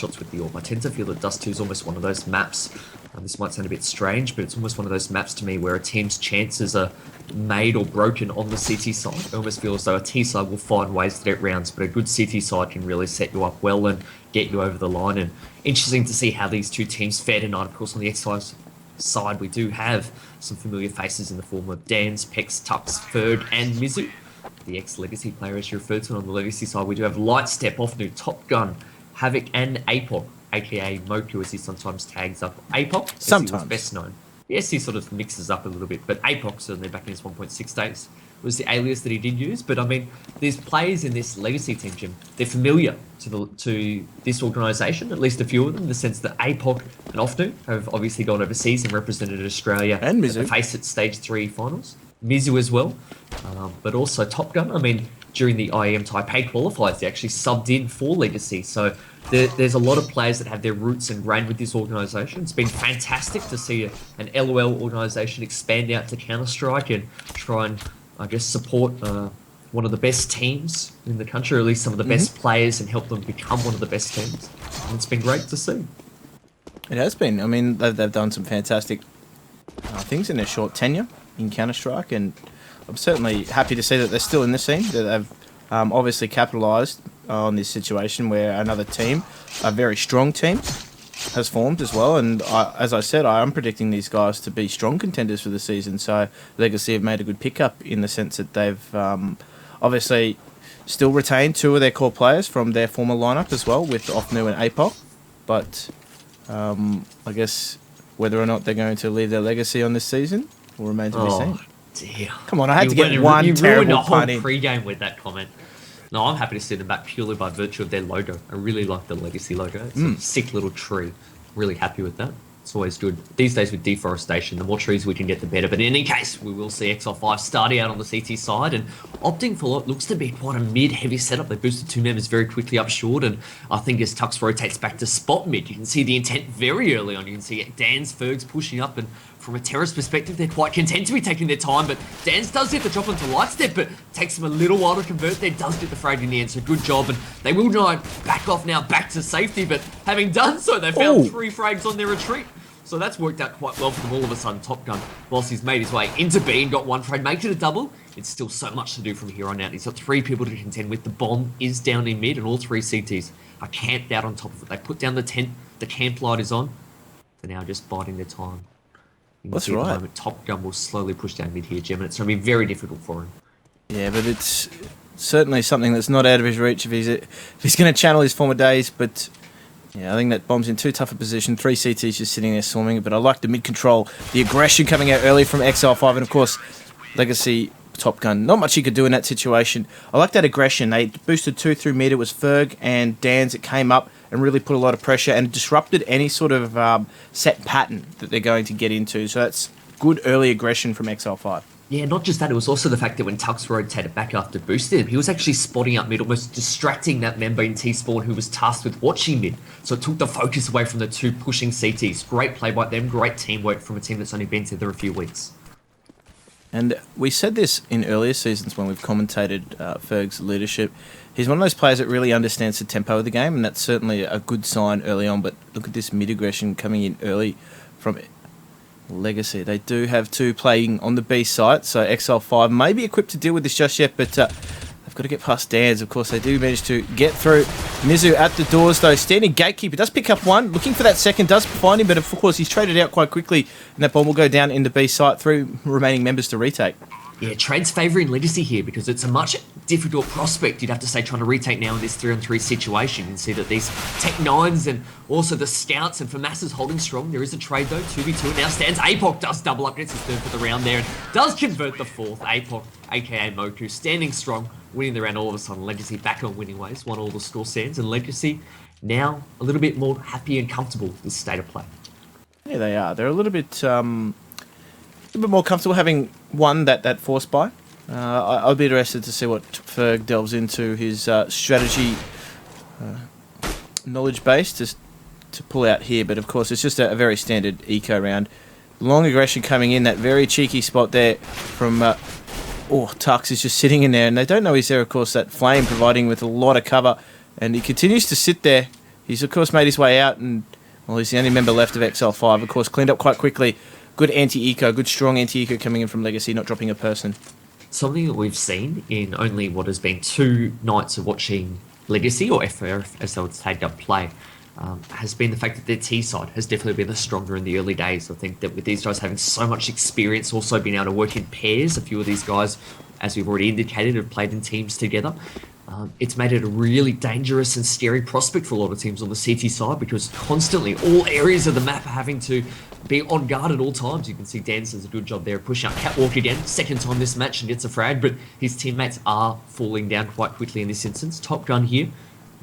shots with the AWP. I tend to feel that Dust 2 is almost one of those maps. This might sound a bit strange, but it's almost one of those maps to me where a team's chances are made or broken on the CT side. I almost feel as though a T side will find ways to get rounds, but a good CT side can really set you up well and get you over the line. And interesting to see how these two teams fare tonight. Of course, on the Exile side, we do have some familiar faces in the form of Dans, Pex, Tux, Ferg, and Mizu. The ex-Legacy player, as you referred to. On the Legacy side, we do have Lightstep, Offnu, Top Gun, Havoc, and APOC, aka Moku, as he sometimes tags up. APOC, as he was best known. Yes, he sort of mixes up a little bit, but APOC, certainly back in his 1.6 days, was the alias that he did use. But I mean, there's players in this Legacy team, Jim. They're familiar to this organisation, at least a few of them, in the sense that APOC and Offnu have obviously gone overseas and represented Australia and at the FACEIT Stage 3 finals. Mizu as well, but also Top Gun. I mean, during the IEM Taipei qualifiers, they actually subbed in for Legacy. So there's a lot of players that have their roots ingrained with this organisation. It's been fantastic to see an LOL organisation expand out to Counter-Strike and try and, I guess, support one of the best teams in the country, or at least some of the best players, and help them become one of the best teams. And it's been great to see. It has been. I mean, they've done some fantastic things in their short tenure in Counter-Strike, and I'm certainly happy to see that they're still in the scene, that they've obviously capitalised on this situation where another team, a very strong team, has formed as well. And as I said, I am predicting these guys to be strong contenders for the season, so Legacy have made a good pickup in the sense that they've obviously still retained two of their core players from their former lineup as well, with Offnu and APOC, but I guess whether or not they're going to leave their legacy on this season will remain to be seen. Dear. Come on, I had to get one you terrible ruined the whole pun in. pre-game with that comment. No, I'm happy to see them back purely by virtue of their logo. I really like the Legacy logo. It's a sick little tree. Really happy with that. It's always good. These days with deforestation, the more trees we can get, the better. But in any case, we will see XL5 starting out on the CT side and opting for what looks to be quite a mid-heavy setup. They boosted two members very quickly up short, and I think as Tux rotates back to spot mid, you can see the intent very early on. You can see Dan's, Fergs pushing up, and from a terrorist perspective, they're quite content to be taking their time, but Dan's does get the drop onto Lightstep, but takes them a little while to convert there, does get the frag in the end, so good job, and they will not back off now back to safety, but having done so, they found 3 frags on their retreat. So that's worked out quite well for them all of a sudden. Top Gun, whilst he's made his way into B and got 1 frag, make it a double. It's still so much to do from here on out. He's got 3 people to contend with. The bomb is down in mid, and all 3 CTs are camped out on top of it. They put down the tent, the camp light is on. They're now just biding their time. That's right. At the moment, Top Gun will slowly push down mid here, Jim, and it's going to be very difficult for him. Yeah, but it's certainly something that's not out of his reach if he's going to channel his former days, but yeah, I think that bomb's in too tough a position. 3 CTs just sitting there swarming, but I like the mid-control, the aggression coming out early from XL5, and of course, Legacy Top Gun. Not much he could do in that situation. I like that aggression. They boosted 2 through mid. It was Ferg and Dan's that came up and really put a lot of pressure and disrupted any sort of set pattern that they're going to get into. So that's good early aggression from XL5. Yeah, not just that, it was also the fact that when Tux rotated back after boosted him, he was actually spotting up mid, almost distracting that member in T-Spawn who was tasked with watching mid. So it took the focus away from the 2 pushing CTs. Great play by them, great teamwork from a team that's only been together a few weeks. And we said this in earlier seasons when we've commentated Ferg's leadership. He's one of those players that really understands the tempo of the game, and that's certainly a good sign early on. But look at this mid-aggression coming in early from Legacy. They do have 2 playing on the B site, so XL5 may be equipped to deal with this just yet, but they've got to get past Dan's. Of course, they do manage to get through. Mizu at the doors, though. Standing gatekeeper does pick up 1, looking for that second, does find him, but of course he's traded out quite quickly, and that bomb will go down in the B site. 3 remaining members to retake. Yeah, trade's favouring Legacy here because it's a much difficult prospect, you'd have to say, trying to retake now in this 3-on-3 situation. You can see that these Tech 9s and also the Scouts and FAMAS's holding strong. There is a trade though, 2v2, now stands. APOC does double up, gets his third for the round there, and does convert the 4th. APOC, aka Moku, standing strong, winning the round all of a sudden. Legacy back on winning ways, won all the score stands, and Legacy now a little bit more happy and comfortable with this state of play. Yeah, they are. They're a little bit more comfortable having won that force buy. I'll be interested to see what Ferg delves into his strategy knowledge base to pull out here. But of course, it's just a very standard eco round. Long aggression coming in, that very cheeky spot there from Tux is just sitting in there, and they don't know he's there. Of course, that flame providing with a lot of cover, and he continues to sit there. He's, of course, made his way out, and, well, he's the only member left of Exile 5. Of course, cleaned up quite quickly. Good anti-eco, good strong anti-eco coming in from Legacy, not dropping a person. Something that we've seen in only what has been 2 nights of watching Legacy, or FRF as they would take up play, has been the fact that their T side has definitely been the stronger in the early days. I think that with these guys having so much experience, also being able to work in pairs, a few of these guys, as we've already indicated, have played in teams together. It's made it a really dangerous and scary prospect for a lot of teams on the CT side, because constantly all areas of the map are having to be on guard at all times. You can see Dance does a good job there of pushing out Catwalk again, second time this match, and gets a frag, but his teammates are falling down quite quickly in this instance. Top Gun here.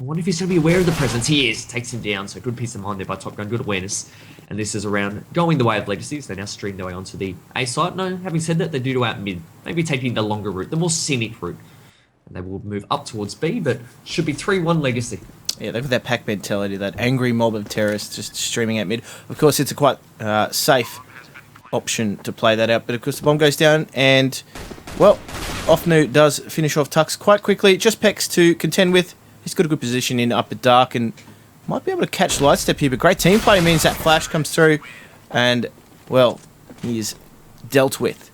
I wonder if he's going to be aware of the presence. He is. Takes him down, so good piece of mind there by Top Gun, good awareness. And this is around going the way of Legacy, so they now stream their way onto the A site. No, having said that, they do go out mid, maybe taking the longer route, the more scenic route. And they will move up towards B, but should be 3-1 Legacy. Yeah, they've got that pack mentality, that angry mob of terrorists just streaming out mid. Of course, it's a quite safe option to play that out, but of course the bomb goes down, and, well, Offnu does finish off Tux quite quickly. Just Pex to contend with. He's got a good position in upper dark and might be able to catch Lightstep here, but great team play means that flash comes through, and, well, he is dealt with.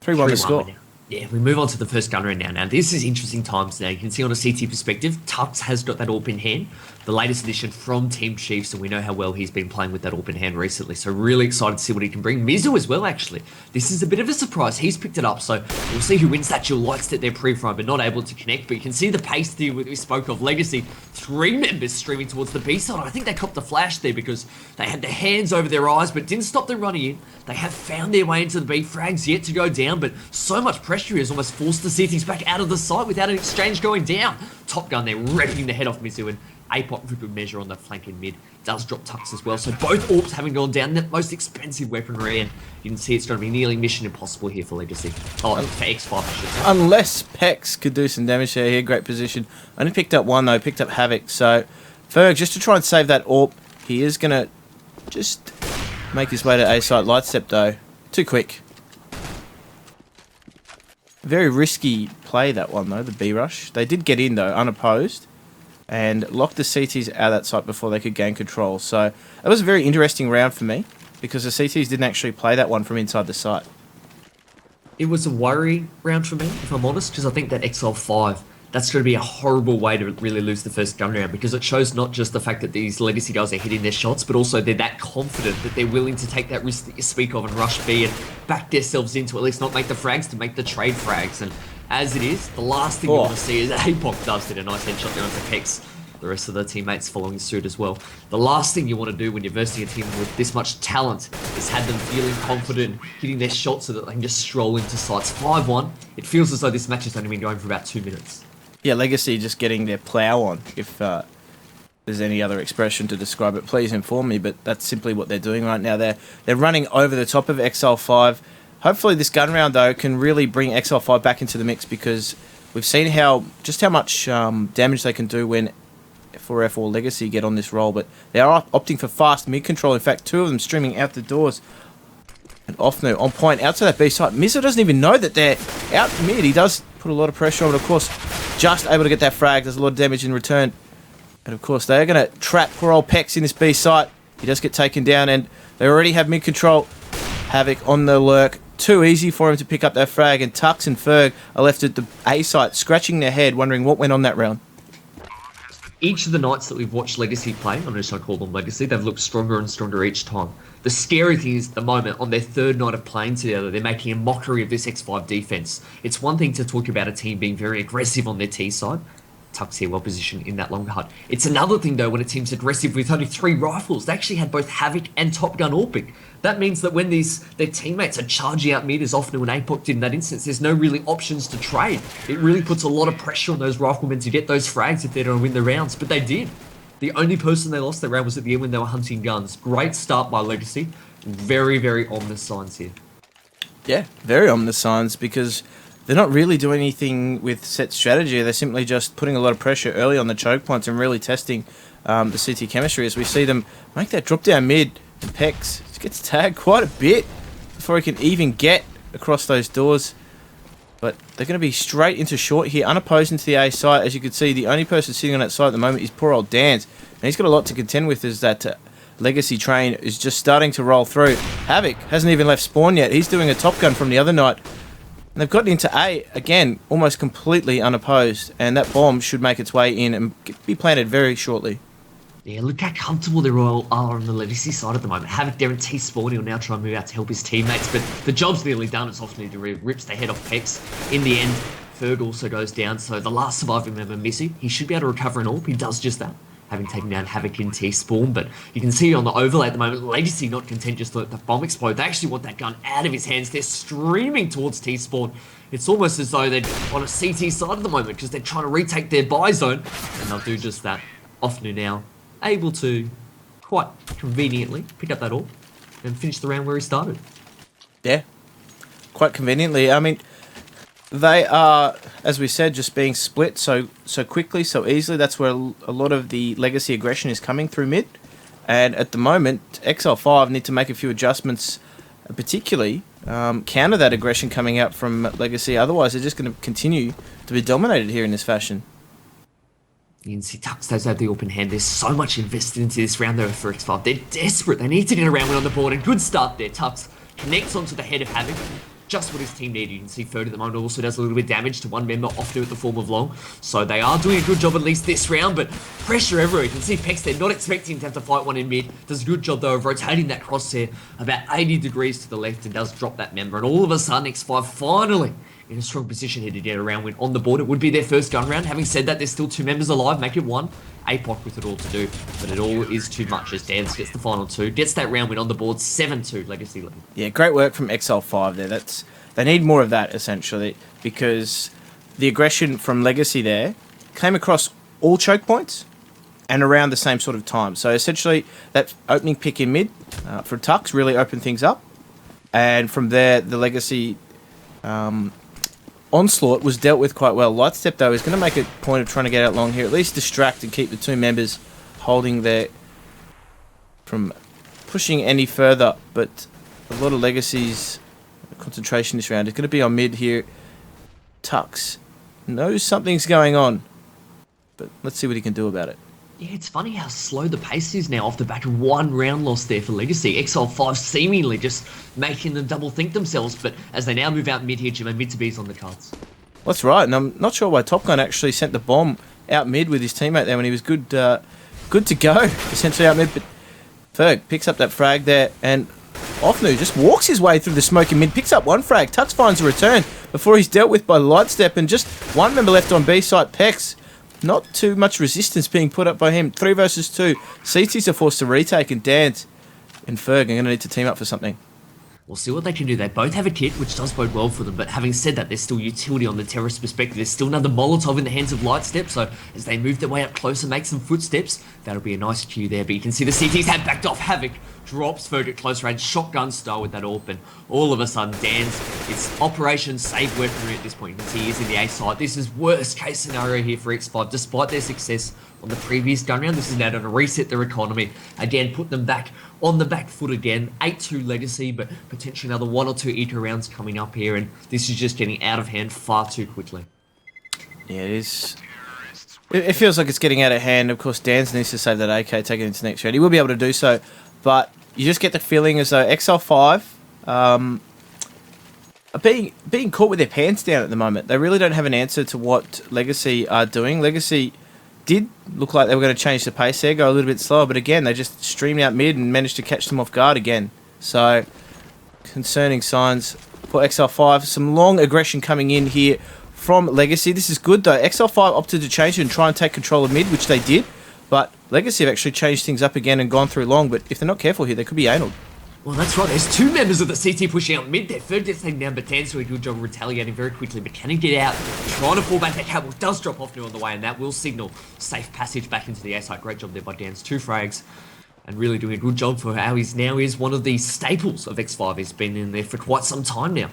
3-1 the score. Now. Yeah, we move on to the first gun round now. Now, this is interesting times now. You can see on a CT perspective, Tux has got that AWP in hand. The latest addition from Team Chiefs, and we know how well he's been playing with that AWP in hand recently. So really excited to see what he can bring. Mizu as well, actually. This is a bit of a surprise. He's picked it up, so we'll see who wins that duel. Lightstep there pre-frame, but not able to connect. But you can see the pace there we spoke of. Legacy, 3 members streaming towards the B side. I think they copped the flash there because they had their hands over their eyes, but didn't stop them running in. They have found their way into the B. Frags yet to go down, but so much pressure has almost forced the CTs back out of the site without an exchange going down. Top Gun there, ripping the head off Mizu, and APOC for good measure on the flank in mid. Does drop Tux as well, so both AWPs having gone down, the most expensive weaponry, and you can see it's going to be nearly mission impossible here for Legacy. Oh, for X5 I should say. Unless Pex could do some damage there here, great position. Only picked up one though, picked up Havoc, so Ferg, just to try and save that AWP, he is going to just make his way to A site. Lightstep though, too quick. Very risky play that one though, the B rush. They did get in though, unopposed, and locked the CTs out of that site before they could gain control. So it was a very interesting round for me, because the CTs didn't actually play that one from inside the site. It was a worry round for me, if I'm honest, because I think that Exile 5, that's going to be a horrible way to really lose the first gun round, because it shows not just the fact that these Legacy guys are hitting their shots, but also they're that confident that they're willing to take that risk that you speak of and rush B and back themselves in to at least not make the frags, to make the trade frags. And as it is, the last thing you want to see is APOC does get a nice headshot there onto Pex. The rest of the teammates following suit as well. The last thing you want to do when you're versing a team with this much talent is have them feeling confident, hitting their shots so that they can just stroll into sites. 5-1. It feels as though this match has only been going for about 2 minutes. Yeah, Legacy just getting their plough on, if there's any other expression to describe it. Please inform me, but that's simply what they're doing right now. They're running over the top of Exile 5. Hopefully this gun round, though, can really bring Exile 5 back into the mix, because we've seen just how much damage they can do when 4F or Legacy get on this roll, but they are opting for fast mid-control. In fact, 2 of them streaming out the doors. And Offnu on point out to that B site. Mizo doesn't even know that they're out mid. He does put a lot of pressure on, but of course, just able to get that frag. Does a lot of damage in return. And of course, they're going to trap poor old Pex in this B site. He does get taken down, and they already have mid-control. Havoc on the lurk. Too easy for him to pick up that frag, and Tux and Ferg are left at the A site, scratching their head, wondering what went on that round. Each of the nights that we've watched Legacy play, I'm just going to call them Legacy, they've looked stronger and stronger each time. The scary thing is, at the moment, on their 3rd night of playing together, they're making a mockery of this X5 defense. It's one thing to talk about a team being very aggressive on their T side. Tux here well positioned in that long hut. It's another thing, though, when a team's aggressive with only 3 rifles. They actually had both Havoc and Top Gun AWPing. That means that when their teammates are charging out mid, as often when APOC did in that instance, there's no really options to trade. It really puts a lot of pressure on those riflemen to get those frags if they're going to win the rounds, but they did. The only person they lost their round was at the end when they were hunting guns. Great start by Legacy. Very, very ominous signs here. Yeah, very ominous signs, because they're not really doing anything with set strategy. They're simply just putting a lot of pressure early on the choke points and really testing the CT chemistry, as we see them make that drop down mid. And Pex gets tagged quite a bit before he can even get across those doors. But they're going to be straight into short here, unopposed into the A site. As you can see, the only person sitting on that site at the moment is poor old Dance. And he's got a lot to contend with as that Legacy train is just starting to roll through. Havoc hasn't even left spawn yet. He's doing a Top Gun from the other night. And they've gotten into A, again, almost completely unopposed. And that bomb should make its way in and be planted very shortly. Yeah, look how comfortable they all are on the Legacy side at the moment. Havoc there in T-Spawn, he'll now try and move out to help his teammates, but the job's nearly done. It's off to rips the head off Pex. In the end, Ferg also goes down, so the last surviving member, Missy, he should be able to recover an AWP. He does just that, having taken down Havoc in T-Spawn, but you can see on the overlay at the moment, Legacy not content just to let the bomb explode. They actually want that gun out of his hands. They're streaming towards T-Spawn. It's almost as though they're on a CT side at the moment because they're trying to retake their buy zone, and they'll do just that. Offnu now able to quite conveniently pick up that AWP and finish the round where he started. Yeah, quite conveniently. I mean, they are, as we said, just being split so quickly, so easily. That's where a lot of the Legacy aggression is coming through mid. And at the moment, Exile 5 need to make a few adjustments, particularly counter that aggression coming out from Legacy. Otherwise, they're just going to continue to be dominated here in this fashion. You can see Tux does have the open hand. There's so much invested into this round though for X5. They're desperate. They need to get a round win on the board. And good start there. Tux connects onto the head of Havoc. Just what his team needed. You can see Ferg at the moment also does a little bit of damage to one member off to at the form of Long. So they are doing a good job at least this round, but pressure everywhere. You can see Pex there not expecting to have to fight one in mid. Does a good job though of rotating that crosshair about 80 degrees to the left and does drop that member. And all of a sudden X5 finally in a strong position here to get a round win on the board. It would be their first gun round. Having said that, there's still 2 members alive. Make it 1. APOC with it all to do. But it all is too much as Dance gets the final 2. Gets that round win on the board. 7-2 Legacy lead. Yeah, great work from Exile 5 there. They need more of that, essentially, because the aggression from Legacy there came across all choke points and around the same sort of time. So essentially, that opening pick in mid for Tux really opened things up. And from there, the Legacy onslaught was dealt with quite well. Lightstep, though, is going to make a point of trying to get out long here, at least distract and keep the 2 members holding there from pushing any further. But a lot of Legacy's concentration this round is going to be on mid here. Tux knows something's going on, but let's see what he can do about it. Yeah, it's funny how slow the pace is now off the back of 1 round loss there for Legacy. Exile 5 seemingly just making them double think themselves, but as they now move out mid here, Jimmo, mid to B's on the cards. That's right, and I'm not sure why Top Gun actually sent the bomb out mid with his teammate there when he was good to go, essentially out mid, but Ferg picks up that frag there, and Offnu just walks his way through the smoke in mid, picks up 1 frag. Tux finds a return before he's dealt with by Lightstep, and just 1 member left on B site, Pex. Not too much resistance being put up by him. 3 versus 2. CTs are forced to retake, and Dance and Ferg are going to need to team up for something. We'll see what they can do. They both have a kit, which does bode well for them, but having said that, there's still utility on the terrorist perspective. There's still another Molotov in the hands of Lightstep, so as they move their way up close and make some footsteps, that'll be a nice cue there. But you can see the CTs have backed off. Havoc drops Ferg at close range, shotgun style with that AWP, and all of a sudden, Dan's, it's Operation Save Weaponry at this point. You can see he is in the A side. This is worst case scenario here for X5. Despite their success on the previous gun round, this is now going to reset their economy. Again, put them back on the back foot again. 8-2 Legacy, but potentially another 1 or 2 eco rounds coming up here, and this is just getting out of hand far too quickly. Yeah, it is. It feels like it's getting out of hand. Of course, Dan's needs to save that AK, take it into the next round. He will be able to do so, but you just get the feeling as though XL5 are being caught with their pants down at the moment. They really don't have an answer to what Legacy are doing. Legacy did look like they were going to change the pace there, go a little bit slower, but again, they just streamed out mid and managed to catch them off guard again. So, concerning signs for XL5. Some long aggression coming in here from Legacy. This is good though. XL5 opted to change it and try and take control of mid, which they did. But Legacy have actually changed things up again and gone through long, but if they're not careful here, they could be anal. Well, that's right. There's 2 members of the CT pushing out mid there. Ferg gets taken down, but Dan's doing a good job of retaliating very quickly. But can he get out? Trying to fall back. That cable does drop off now on the way, and that will signal safe passage back into the A site. Great job there by Dan's. 2 frags, and really doing a good job for how he's now is one of the staples of X5. He's been in there for quite some time now.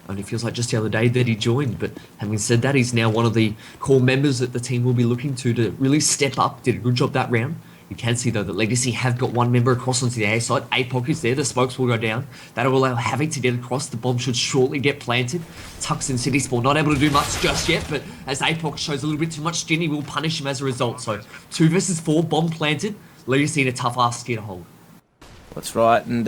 Only feels like just the other day that he joined, but having said that, he's now one of the core members that the team will be looking to really step up. Did a good job that round. You can see, though, that Legacy have got one member across onto the A side. APOC is there. The smokes will go down. That'll allow Havoc to get across. The bomb should shortly get planted. Tux and City Spawn not able to do much just yet, but as APOC shows a little bit too much skin, he will punish him as a result. So 2 versus 4, bomb planted. Legacy in a tough ass gear to hold. That's right, and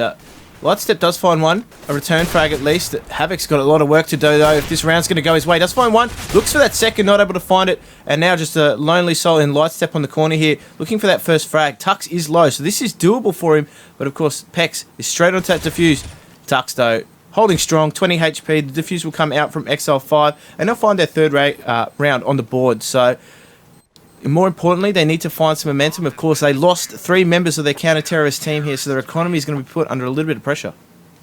Lightstep does find one, a return frag at least. Havoc's got a lot of work to do though if this round's going to go his way. Does find one, looks for that second, not able to find it, and now just a lonely soul in Lightstep on the corner here, looking for that first frag. Tux is low, so this is doable for him, but of course Pex is straight onto that defuse. Tux though, holding strong, 20 HP, the defuse will come out from Exile 5, and they'll find their third round on the board, so... More importantly, they need to find some momentum. Of course, they lost 3 members of their counter-terrorist team here, so their economy is going to be put under a little bit of pressure.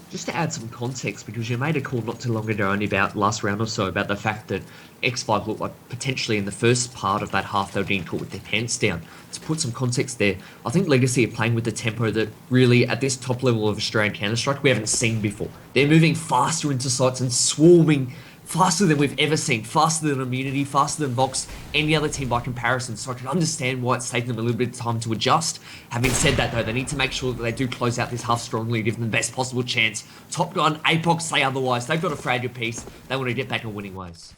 Just to add some context, because you made a call not too long ago, only about last round or so, about the fact that X5 looked like potentially in the first part of that half they were getting caught with their pants down. To put some context there, I think Legacy are playing with the tempo that really, at this top level of Australian Counter-Strike, we haven't seen before. They're moving faster into sites and swarming faster than we've ever seen, faster than Immunity, faster than Vox, any other team by comparison, so I can understand why it's taken them a little bit of time to adjust. Having said that though, they need to make sure that they do close out this half strongly, give them the best possible chance. Top Gun, APOC say otherwise, they've got a fragile piece, they want to get back on winning ways.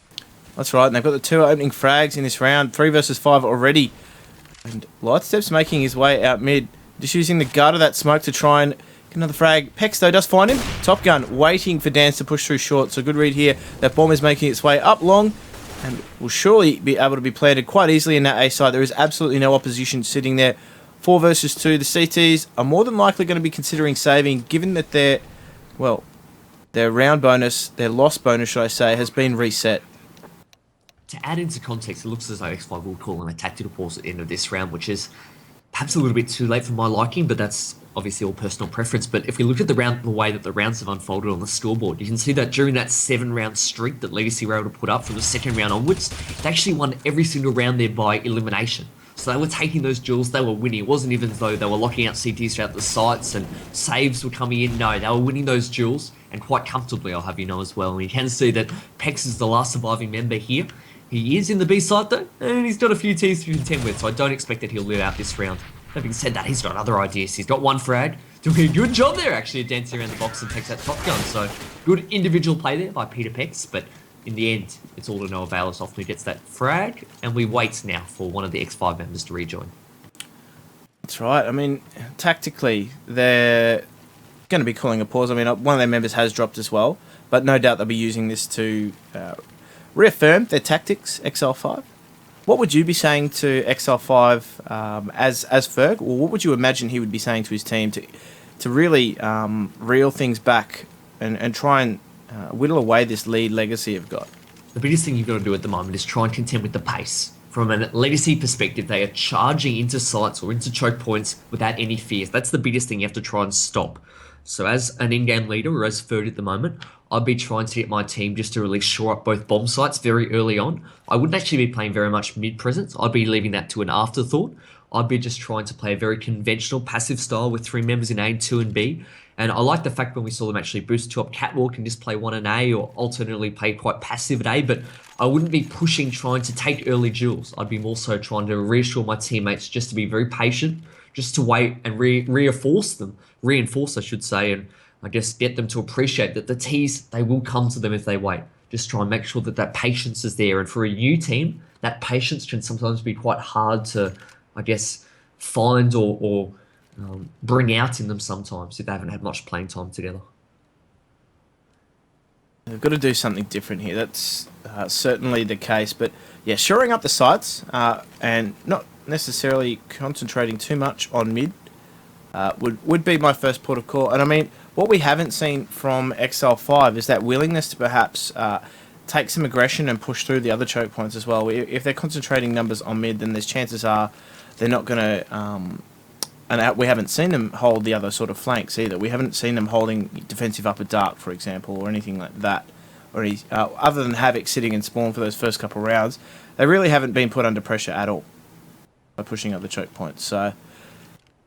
That's right, and they've got the 2 opening frags in this round, 3 versus 5 already, and Lightstep's making his way out mid, just using the gut of that smoke to try and get another frag. Pex though does find him. Top Gun waiting for Dance to push through short. So good read here. That bomb is making its way up long and will surely be able to be planted quite easily in that A side. There is absolutely no opposition sitting there. 4 versus 2. The CTs are more than likely going to be considering saving, given that their round bonus, their loss bonus, should I say, has been reset. To add into context, it looks as though X5 will call on a tactical pause at the end of this round, which is perhaps a little bit too late for my liking, but that's obviously all personal preference. But if we look at the way that the rounds have unfolded on the scoreboard, you can see that during that 7-round streak that Legacy were able to put up from the second round onwards, they actually won every single round there by elimination. So they were taking those duels, they were winning. It wasn't even as though they were locking out CTs throughout the sites and saves were coming in. No, they were winning those duels, and quite comfortably, I'll have you know as well. And you can see that Pex is the last surviving member here. He is in the B side though, and he's got a few T's to contend with, so I don't expect that he'll live out this round. Having said that, he's got other ideas. He's got one frag, doing a good job there actually of dancing around the box and takes that Top Gun. So good individual play there by Peter Pex, but in the end, it's all to no avail as often he gets that frag, and we wait now for one of the X5 members to rejoin. That's right. I mean, tactically, they're going to be calling a pause. I mean, one of their members has dropped as well, but no doubt they'll be using this to reaffirm their tactics, XL5. What would you be saying to XL5 as Ferg, or what would you imagine he would be saying to his team to really reel things back and try and whittle away this lead Legacy have got? The biggest thing you've got to do at the moment is try and contend with the pace. From a Legacy perspective, they are charging into sites or into choke points without any fears. That's the biggest thing you have to try and stop. So as an in-game leader, or as Ferg at the moment, I'd be trying to get my team just to really shore up both bomb sites very early on. I wouldn't actually be playing very much mid-presence. I'd be leaving that to an afterthought. I'd be just trying to play a very conventional passive style with 3 members in A and 2 in B. And I like the fact when we saw them actually boost 2 up catwalk and just play 1 in A, or alternately play quite passive at A, but I wouldn't be pushing trying to take early duels. I'd be more so trying to reassure my teammates just to be very patient, just to wait and reinforce, I should say, and I guess get them to appreciate that the T's, they will come to them if they wait. Just try and make sure that that patience is there. And for a new team, that patience can sometimes be quite hard to, I guess, find or bring out in them sometimes if they haven't had much playing time together. They've got to do something different here. That's certainly the case. But yeah, shoring up the sites and not necessarily concentrating too much on mid would be my first port of call. And I mean, what we haven't seen from XL5 is that willingness to perhaps take some aggression and push through the other choke points as well. If they're concentrating numbers on mid, then there's chances are they're not going to... and we haven't seen them hold the other sort of flanks either. We haven't seen them holding defensive upper dark, for example, or anything like that. Or other than Havoc sitting in spawn for those first couple of rounds, they really haven't been put under pressure at all by pushing up the choke points. So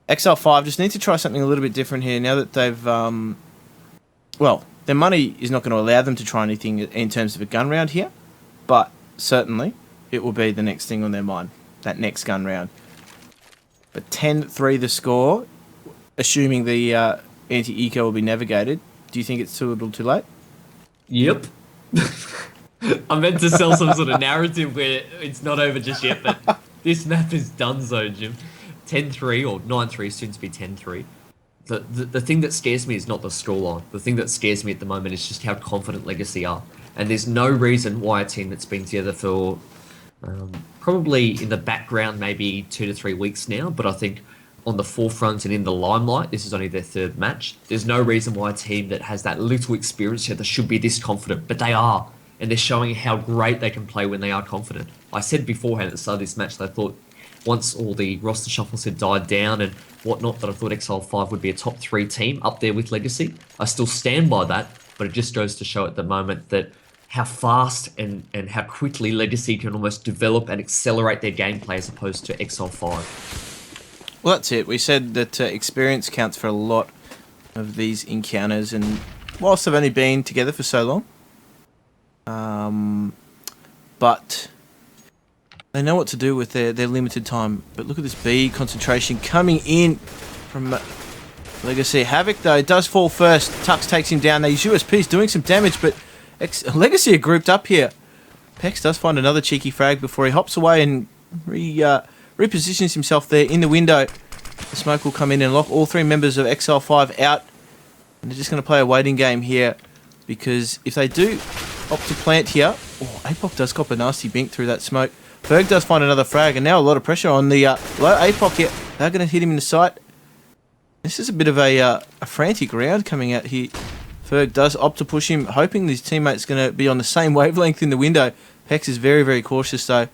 XL5 just need to try something a little bit different here now that they've... well, their money is not going to allow them to try anything in terms of a gun round here, but certainly it will be the next thing on their mind, that next gun round. but 10-3 the score, assuming the anti-eco will be navigated. Do you think it's too little too late? Yep. I meant to sell some sort of narrative where it's not over just yet, but this map is donezo, Jim. 10-3 or 9-3, soon to be 10-3. The thing that scares me is not the scoreline. The thing that scares me at the moment is just how confident Legacy are. And there's no reason why a team that's been together for probably in the background maybe 2 to 3 weeks now, but I think on the forefront and in the limelight, this is only their third match. There's no reason why a team that has that little experience together should be this confident, but they are. And they're showing how great they can play when they are confident. I said beforehand at the start of this match that I thought once all the roster shuffles had died down and whatnot, that I thought Exile 5 would be a top 3 team up there with Legacy. I still stand by that, but it just goes to show at the moment that how fast and how quickly Legacy can almost develop and accelerate their gameplay as opposed to Exile 5. Well, that's it. We said that experience counts for a lot of these encounters, and whilst they've only been together for so long, but they know what to do with their limited time. But look at this B concentration coming in from Legacy. Havoc, though, does fall first. Tux takes him down. Now his USP's doing some damage, but Legacy are grouped up here. Pex does find another cheeky frag before he hops away and repositions himself there in the window. The smoke will come in and lock all 3 members of Exile 5 out. And they're just going to play a waiting game here, because if they do opt to plant here... Oh, APOC does cop a nasty bink through that smoke. Ferg does find another frag, and now a lot of pressure on the low APOC here. They're going to hit him in the sight. This is a bit of a frantic round coming out here. Ferg does opt to push him, hoping his teammate's going to be on the same wavelength in the window. Pex is very, very cautious, though.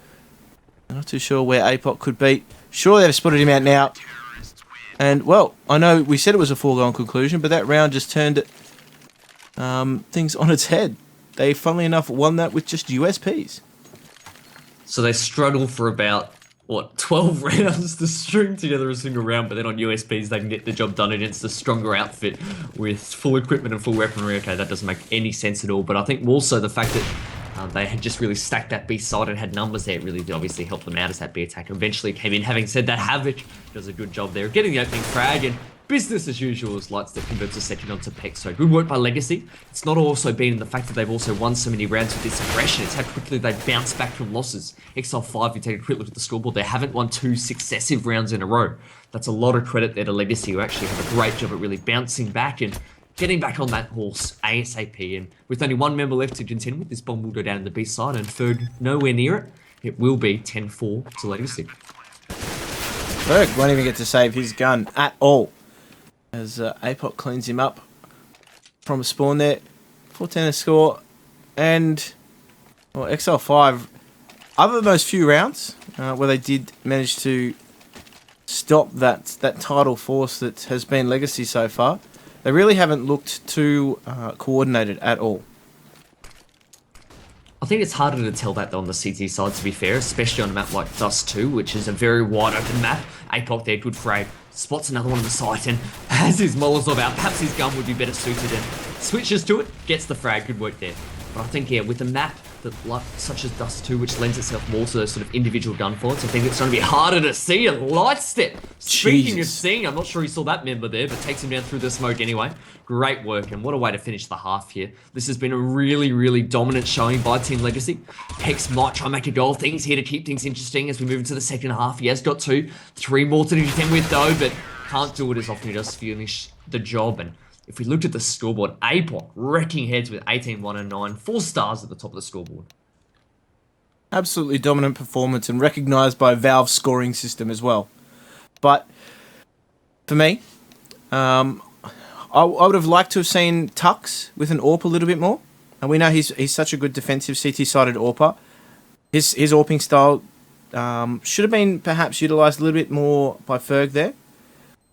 I'm not too sure where APOC could be. Sure, they've spotted him out now. And, well, I know we said it was a foregone conclusion, but that round just turned things on its head. They, funnily enough, won that with just USPs. So they struggle for about, 12 rounds to string together a single round, but then on USPs they can get the job done against a stronger outfit with full equipment and full weaponry. Okay, that doesn't make any sense at all, but I think more so the fact that they had just really stacked that B side and had numbers there. It really did obviously help them out as that B attack eventually came in. Having said that, Havoc does a good job there of getting the opening frag, and business as usual as Lightstep converts a second onto Pex. So good work by Legacy. It's not also been in the fact that they've also won so many rounds with this aggression. It's how quickly they bounce back from losses. Exile 5, if you take a quick look at the scoreboard, they haven't won 2 successive rounds in a row. That's a lot of credit there to Legacy, who actually have a great job at really bouncing back and getting back on that horse ASAP. And with only 1 member left to contend with, this bomb will go down in the B side, and Ferg nowhere near it. It will be 10-4 to Legacy. Ferg won't even get to save his gun at all, as APOC cleans him up from a spawn there. 4-10 to score. And, well, Exile 5, other than those few rounds where they did manage to stop that tidal force that has been Legacy so far, they really haven't looked too coordinated at all. I think it's harder to tell that on the CT side, to be fair, especially on a map like Dust 2, which is a very wide open map. APOC there, good frag, spots another one on the site and has his Molotov out. Perhaps his gun would be better suited and switches to it, gets the frag, good work there. But I think, yeah, with a map that such as Dust 2, which lends itself more to those sort of individual gunfights, I think it's going to be harder to see a Lightstep. Speaking of seeing, I'm not sure he saw that member there, but takes him down through the smoke anyway. Great work, and what a way to finish the half here. This has been a really, really dominant showing by Team Legacy. Pex might try and make a goal. Things here to keep things interesting as we move into the second half. He has got 2, 3 more to contend with though, but can't do it as often. He does finish the job. And if we looked at the scoreboard, APOC wrecking heads with 18-1 and 9, 4 stars at the top of the scoreboard. Absolutely dominant performance and recognised by Valve's scoring system as well. But for me, I would have liked to have seen Tux with an AWP a little bit more. And we know he's such a good defensive CT-sided AWPer. His AWPing style should have been perhaps utilised a little bit more by Ferg there,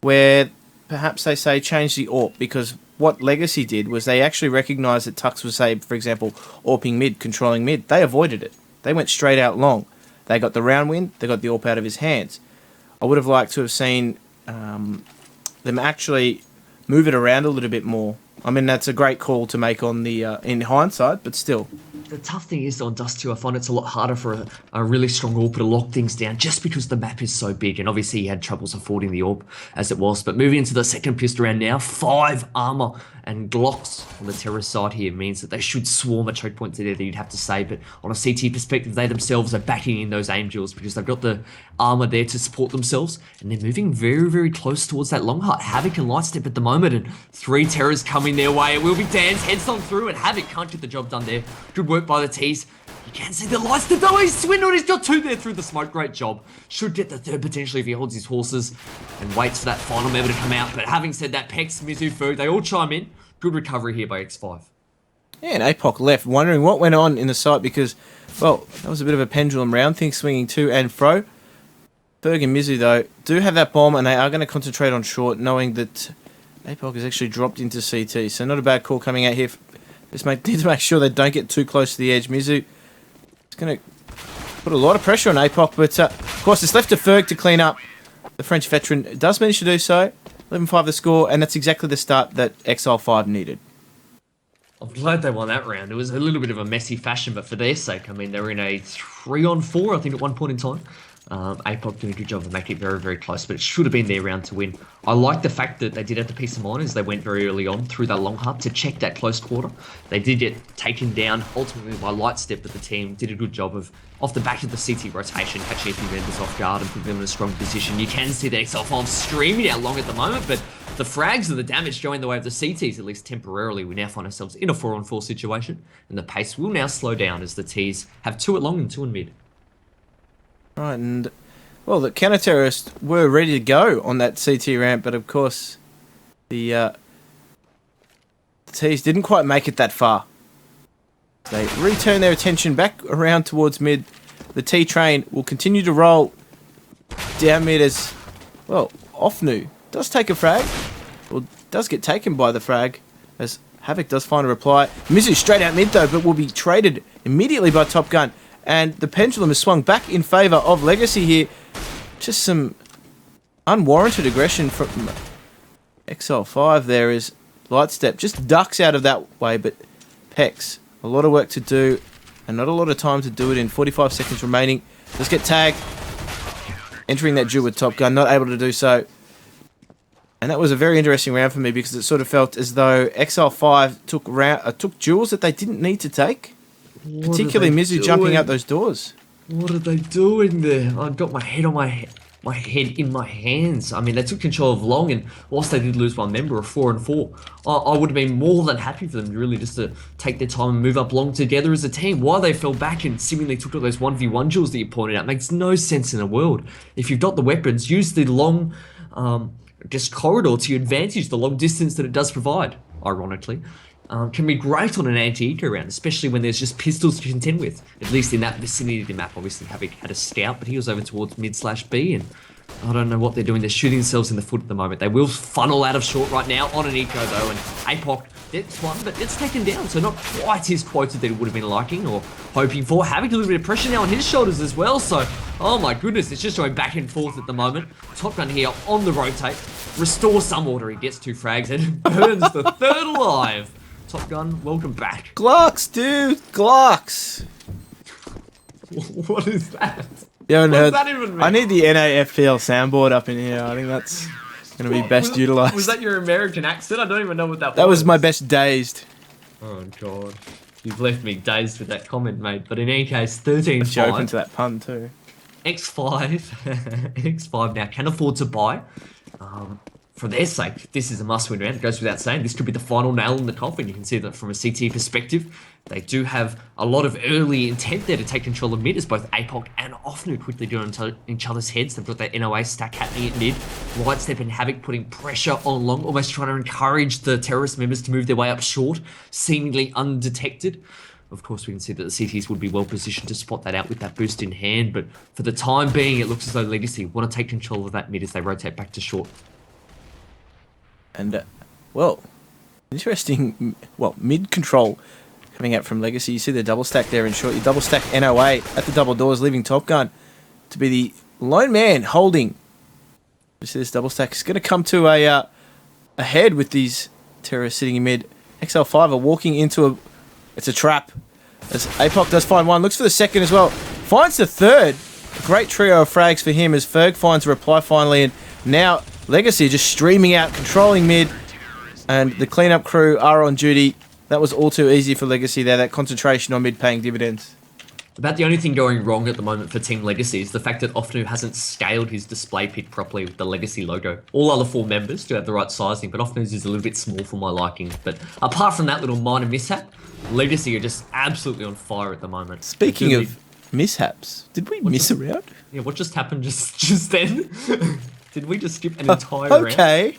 where perhaps they say change the AWP, because what Legacy did was they actually recognised that Tux was, say, for example, AWPing mid, controlling mid. They avoided it. They went straight out long. They got the round win. They got the AWP out of his hands. I would have liked to have seen them actually move it around a little bit more. I mean, that's a great call to make on the in hindsight, but still. The tough thing is on Dust 2, I find it's a lot harder for a really strong orb to lock things down just because the map is so big. And obviously he had troubles affording the orb as it was. But moving into the second pistol round now, 5 armor and Glocks on the terrorist side here means that they should swarm a choke point together, you'd have to say. But on a CT perspective, they themselves are backing in those aim duels because they've got the armor there to support themselves. And they're moving very, very close towards that long heart. Havoc and Lightstep at the moment, and 3 terrors coming their way. It will be Dan's headstrong through, and Havoc can't get the job done there. Good work by the T's. You can see the Lightstep though, he's swindled, he's got 2 there through the smoke, great job. Should get the 3rd potentially if he holds his horses and waits for that final member to come out. But having said that, Pex, Mizu, Ferg, they all chime in. Good recovery here by X5. Yeah, and APOC left, wondering what went on in the site because, well, that was a bit of a pendulum round, things swinging to and fro. Ferg and Mizu, though, do have that bomb, and they are going to concentrate on short, knowing that APOC has actually dropped into CT. So not a bad call coming out here. Just need to make sure they don't get too close to the edge. Mizu is going to put a lot of pressure on APOC, but of course it's left to Ferg to clean up. The French veteran does manage to do so. 11-5 the score, and that's exactly the start that Exile 5 needed. I'm glad they won that round. It was a little bit of a messy fashion, but for their sake, I mean, they were in a 3-on-4, I think, at one point in time. APOC doing a good job of making it very, very close, but it should have been their round to win. I like the fact that they did have the peace of mind as they went very early on through that long hub to check that close quarter. They did get taken down ultimately by Lightstep, but the team did a good job of, off the back of the CT rotation, catching a few members off guard and putting them in a strong position. You can see the XL5 streaming out long at the moment, but the frags and the damage going the way of the CTs, at least temporarily. We now find ourselves in a 4-on-4 situation, and the pace will now slow down as the Ts have 2 at long and 2 in mid. Right, and, well, the counter-terrorists were ready to go on that CT ramp, but of course, the Ts didn't quite make it that far. They return their attention back around towards mid. The T train will continue to roll down mid as, well, Offnu does take a frag, or does get taken by the frag, as Havoc does find a reply. Mizu straight out mid though, but will be traded immediately by Top Gun. And the pendulum has swung back in favour of Legacy here. Just some unwarranted aggression from XL5 there as Lightstep just ducks out of that way, but Pex, a lot of work to do and not a lot of time to do it in. 45 seconds remaining. Let's get tagged. Entering that duel with Top Gun, not able to do so. And that was a very interesting round for me because it sort of felt as though XL5 took duels that they didn't need to take. Particularly Mizu jumping out those doors. What are they doing there? I've got my head on my head in my hands. I mean, they took control of long, and whilst they did lose one member of 4-on-4, I would have been more than happy for them really just to take their time and move up long together as a team. Why they fell back and seemingly took all those 1v1 duels that you pointed out makes no sense in the world. If you've got the weapons, use the long just corridor to your advantage, the long distance that it does provide, ironically. Can be great on an anti-eco round, especially when there's just pistols to contend with. At least in that vicinity of the map. Obviously, Havoc had a scout, but he was over towards mid/B, and I don't know what they're doing. They're shooting themselves in the foot at the moment. They will funnel out of short right now on an eco, though, and APOC, it's one, but it's taken down, so not quite his quota that it would have been liking or hoping for. Havoc a little bit of pressure now on his shoulders as well, so, oh my goodness, it's just going back and forth at the moment. Top Gun here on the rotate. Restore some order, he gets 2 frags, and burns the 3rd alive. Top Gun, welcome back. Glocks, dude! Glocks! What is that? What does that even mean? I need the NAFPL soundboard up in here. I think that's going to be best utilised. Was that your American accent? I don't even know what that was. That was my best dazed. Oh, God. You've left me dazed with that comment, mate. But in any case, 13-5. You're open to that pun, too. X5. X5 now can afford to buy. For their sake, this is a must-win round. It goes without saying. This could be the final nail in the coffin. You can see that from a CT perspective. They do have a lot of early intent there to take control of mid, as both APOC and Offnu quickly do on each other's heads. They've got that NOA stack happening at mid. Lightstep and Havoc putting pressure on long, almost trying to encourage the terrorist members to move their way up short, seemingly undetected. Of course, we can see that the CTs would be well positioned to spot that out with that boost in hand, but for the time being, it looks as though Legacy want to take control of that mid as they rotate back to short. And, well, interesting, mid-control coming out from Legacy. You see the double stack there in short. You double stack NOA at the double doors, leaving Top Gun to be the lone man holding. You see this double stack is going to come to a head with these terrorists sitting in mid. XL5 are walking into it's a trap. As Apoc does find one, looks for the second as well. Finds the third. A great trio of frags for him as Ferg finds a reply finally. And now Legacy just streaming out, controlling mid. And the cleanup crew are on duty. That was all too easy for Legacy there, that concentration on mid paying dividends. About the only thing going wrong at the moment for Team Legacy is the fact that Ofnu hasn't scaled his display pic properly with the Legacy logo. All other 4 members do have the right sizing, but Ofnu's is a little bit small for my liking. But apart from that little minor mishap, Legacy are just absolutely on fire at the moment. Speaking of mishaps, did we miss a round? Yeah, what just happened just then? Did we just skip an entire round? Okay.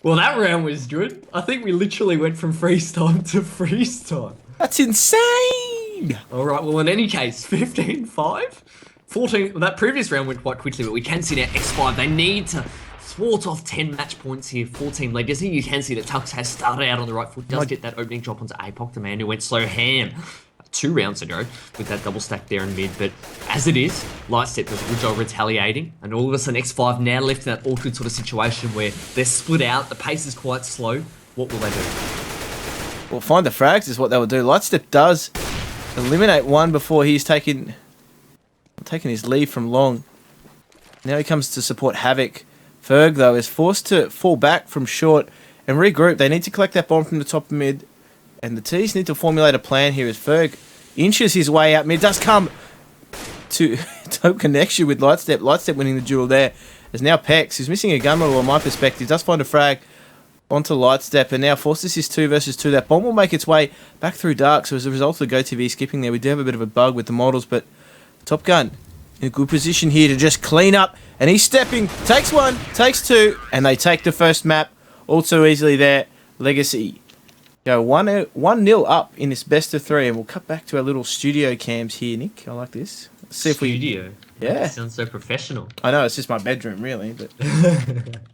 Well, that round was good. I think we literally went from freeze time to freeze time. That's insane! All right, well, in any case, 15-5. 14, well, that previous round went quite quickly, but we can see now X5, they need to thwart off 10 match points here for Team Legacy. You can see that Tux has started out on the right foot, does get that opening drop onto Apoc, the man who went so ham 2 rounds ago with that double stack there in mid. But as it is, Lightstep does a good job retaliating, and all of a sudden X5 now left in that awkward sort of situation where they're split out, the pace is quite slow. What will they do? Well, find the frags is what they will do. Lightstep does eliminate one before he's taking his leave from long. Now he comes to support Havoc. Ferg, though, is forced to fall back from short and regroup. They need to collect that bomb from the top of mid. And the T's need to formulate a plan here as Ferg inches his way out mid. Does come to connection with Lightstep. Lightstep winning the duel there. As now Pex, who's missing a gun model on my perspective, does find a frag onto Lightstep and now forces his 2 versus 2. That bomb will make its way back through dark. So as a result of the GoTV skipping there, we do have a bit of a bug with the models. But Top Gun in a good position here to just clean up. And he's stepping. Takes 1, takes 2. And they take the first map all too easily there. Legacy go 1-0 up in this best of 3, and we'll cut back to our little studio cams here, Nick. I like this. Let's see if Studio? Yeah. That sounds so professional. I know, it's just my bedroom, really. But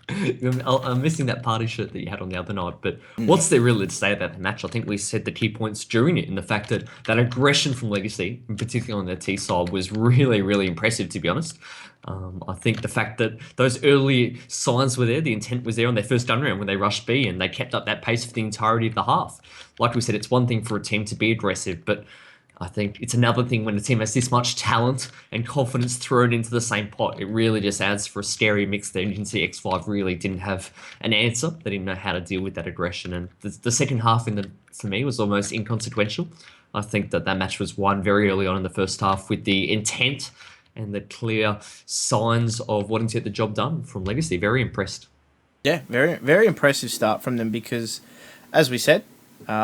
I'm missing that party shirt that you had on the other night, but what's there really to say about the match? I think we said the key points during it, in the fact that that aggression from Legacy, in particular on their T side, was really, really impressive, to be honest. I think the fact that those early signs were there, the intent was there on their first gun round when they rushed B, and they kept up that pace for the entirety of the half. Like we said, it's one thing for a team to be aggressive, but I think it's another thing when a team has this much talent and confidence thrown into the same pot. It really just adds for a scary mix there. You can see X5 really didn't have an answer. They didn't know how to deal with that aggression. And the second half, for me, was almost inconsequential. I think that match was won very early on in the first half with the intent and the clear signs of wanting to get the job done from Legacy. Very impressed. yeah, very, very impressive start from them because, as we said,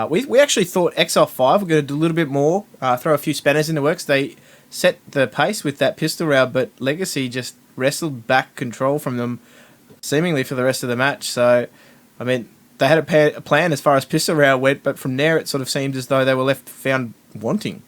we actually thought Exile 5 were going to do a little bit more, throw a few spanners in the works. They set the pace with that pistol round, but Legacy just wrestled back control from them seemingly for the rest of the match. So, I mean, they had a plan as far as pistol round went, but from there it sort of seemed as though they were found wanting.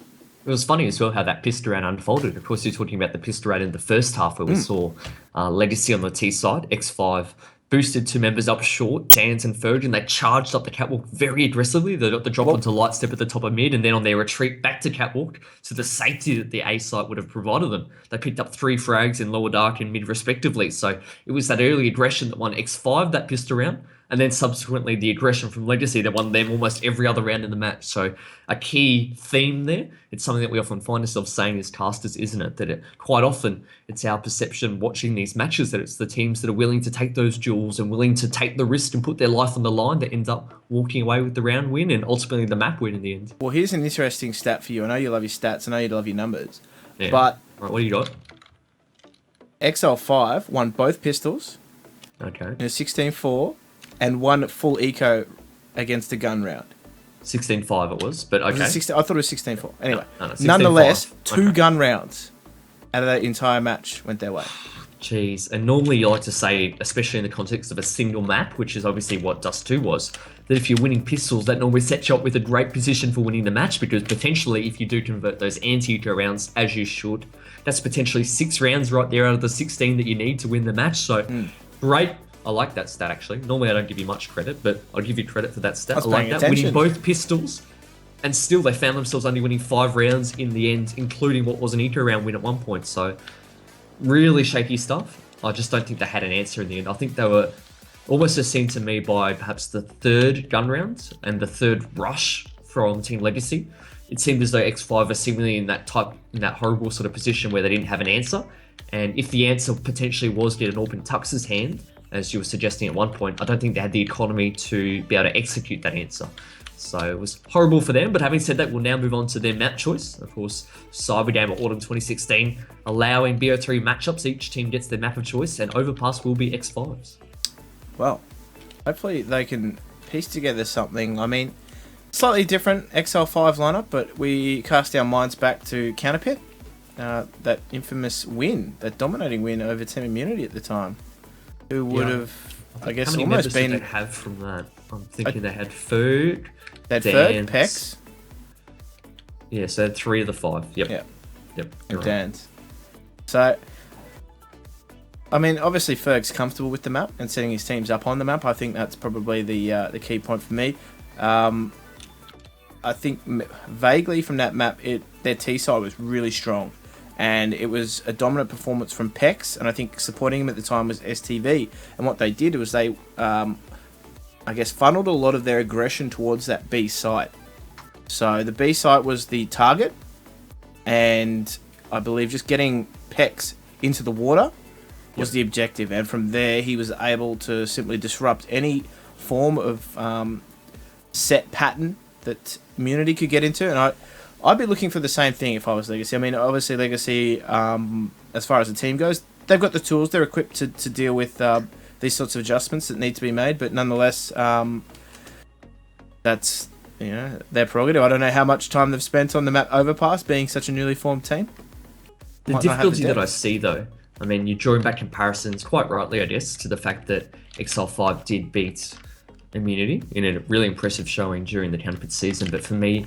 It was funny as well how that pistol round unfolded. Of course, you're talking about the pistol round in the first half where we saw Legacy on the T side, X5 boosted 2 members up short, Dans and Ferg, and they charged up the catwalk very aggressively. They got the drop onto Lightstep at the top of mid, and then on their retreat back to catwalk to the safety that the A site would have provided them. They picked up 3 frags in lower dark and mid respectively. So it was that early aggression that won X5 that pistol round, and then subsequently the aggression from Legacy that won them almost every other round in the match. So a key theme there. It's something that we often find ourselves saying as casters, isn't it? That quite often it's our perception watching these matches that it's the teams that are willing to take those duels and willing to take the risk and put their life on the line that ends up walking away with the round win and ultimately the map win in the end. Well, here's an interesting stat for you. I know you love your stats. I know you love your numbers. Yeah. But right, what do you got? Exile 5 won both pistols Okay. in a 16-4 and 1 full eco against the gun round. 16-5 it was, but okay. Was it 16? I thought it was 16-4. Anyway, No, 16-5. nonetheless, 2 Okay. gun rounds out of that entire match went their way. Jeez, and normally you like to say, especially in the context of a single map, which is obviously what Dust 2 was, that if you're winning pistols, that normally sets you up with a great position for winning the match, because potentially if you do convert those anti-eco rounds, as you should, that's potentially 6 rounds right there out of the 16 that you need to win the match. So, great. I like that stat, actually. Normally I don't give you much credit, but I'll give you credit for that stat. I like that. Attention. Winning both pistols, and still they found themselves only winning 5 rounds in the end, including what was an eco round win at one point. So, really shaky stuff. I just don't think they had an answer in the end. I think they were almost as seen to me by perhaps the 3rd gun round and the 3rd rush from Team Legacy. it seemed as though X5 are similarly in that horrible sort of position where they didn't have an answer. And if the answer potentially was get an AWP in Tux's hand, as you were suggesting at one point, I don't think they had the economy to be able to execute that answer. So it was horrible for them. But having said that, we'll now move on to their map choice. Of course, Cyber Game Autumn 2016, allowing BO3 matchups. Each team gets their map of choice, and Overpass will be X5's. Well, hopefully they can piece together something. I mean, slightly different XL5 lineup, but we cast our minds back to Counterpit. That infamous win, that dominating win over Team Immunity at the time. Who would have, I guess, almost been... How many members did they have from that? I'm thinking they had Ferg. They had Ferg, Pex. Yeah, so they had 3 of the 5. Yep. And Dance. So, I mean, obviously Ferg's comfortable with the map and setting his teams up on the map. I think that's probably the key point for me. I think vaguely from that map, their T side was really strong. And it was a dominant performance from Pex, and I think supporting him at the time was STV. And what they did was they, I guess, funneled a lot of their aggression towards that B site. So the B site was the target, and I believe just getting Pex into the water was the objective. And from there, he was able to simply disrupt any form of set pattern that Immunity could get into. And I'd be looking for the same thing if I was Legacy. I mean, obviously Legacy, as far as the team goes, they've got the tools. They're equipped to deal with these sorts of adjustments that need to be made. But nonetheless, that's their prerogative. I don't know how much time they've spent on the map Overpass, being such a newly formed team. The difficulty that I see, though, I mean, you're drawing back comparisons, quite rightly, I guess, to the fact that Exile 5 did beat Immunity in a really impressive showing during the Counterpit season. But for me,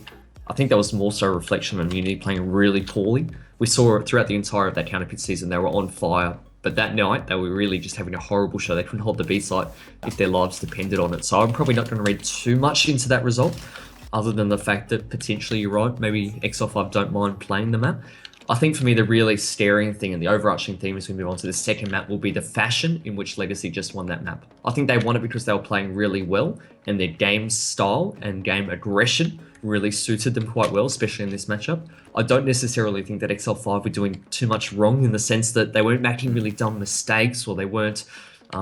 I think that was more so a reflection of Immunity playing really poorly. We saw it throughout the entire of that Counterpit season. They were on fire. But that night, they were really just having a horrible show. They couldn't hold the B site if their lives depended on it. So I'm probably not going to read too much into that result, other than the fact that potentially you're right. Maybe XL5 don't mind playing the map. I think for me, the really staring thing and the overarching theme as we move on to the second map will be the fashion in which Legacy just won that map. I think they won it because they were playing really well, and their game style and game aggression really suited them quite well, especially in this matchup. I don't necessarily think that XL5 were doing too much wrong in the sense that they weren't making really dumb mistakes, or they weren't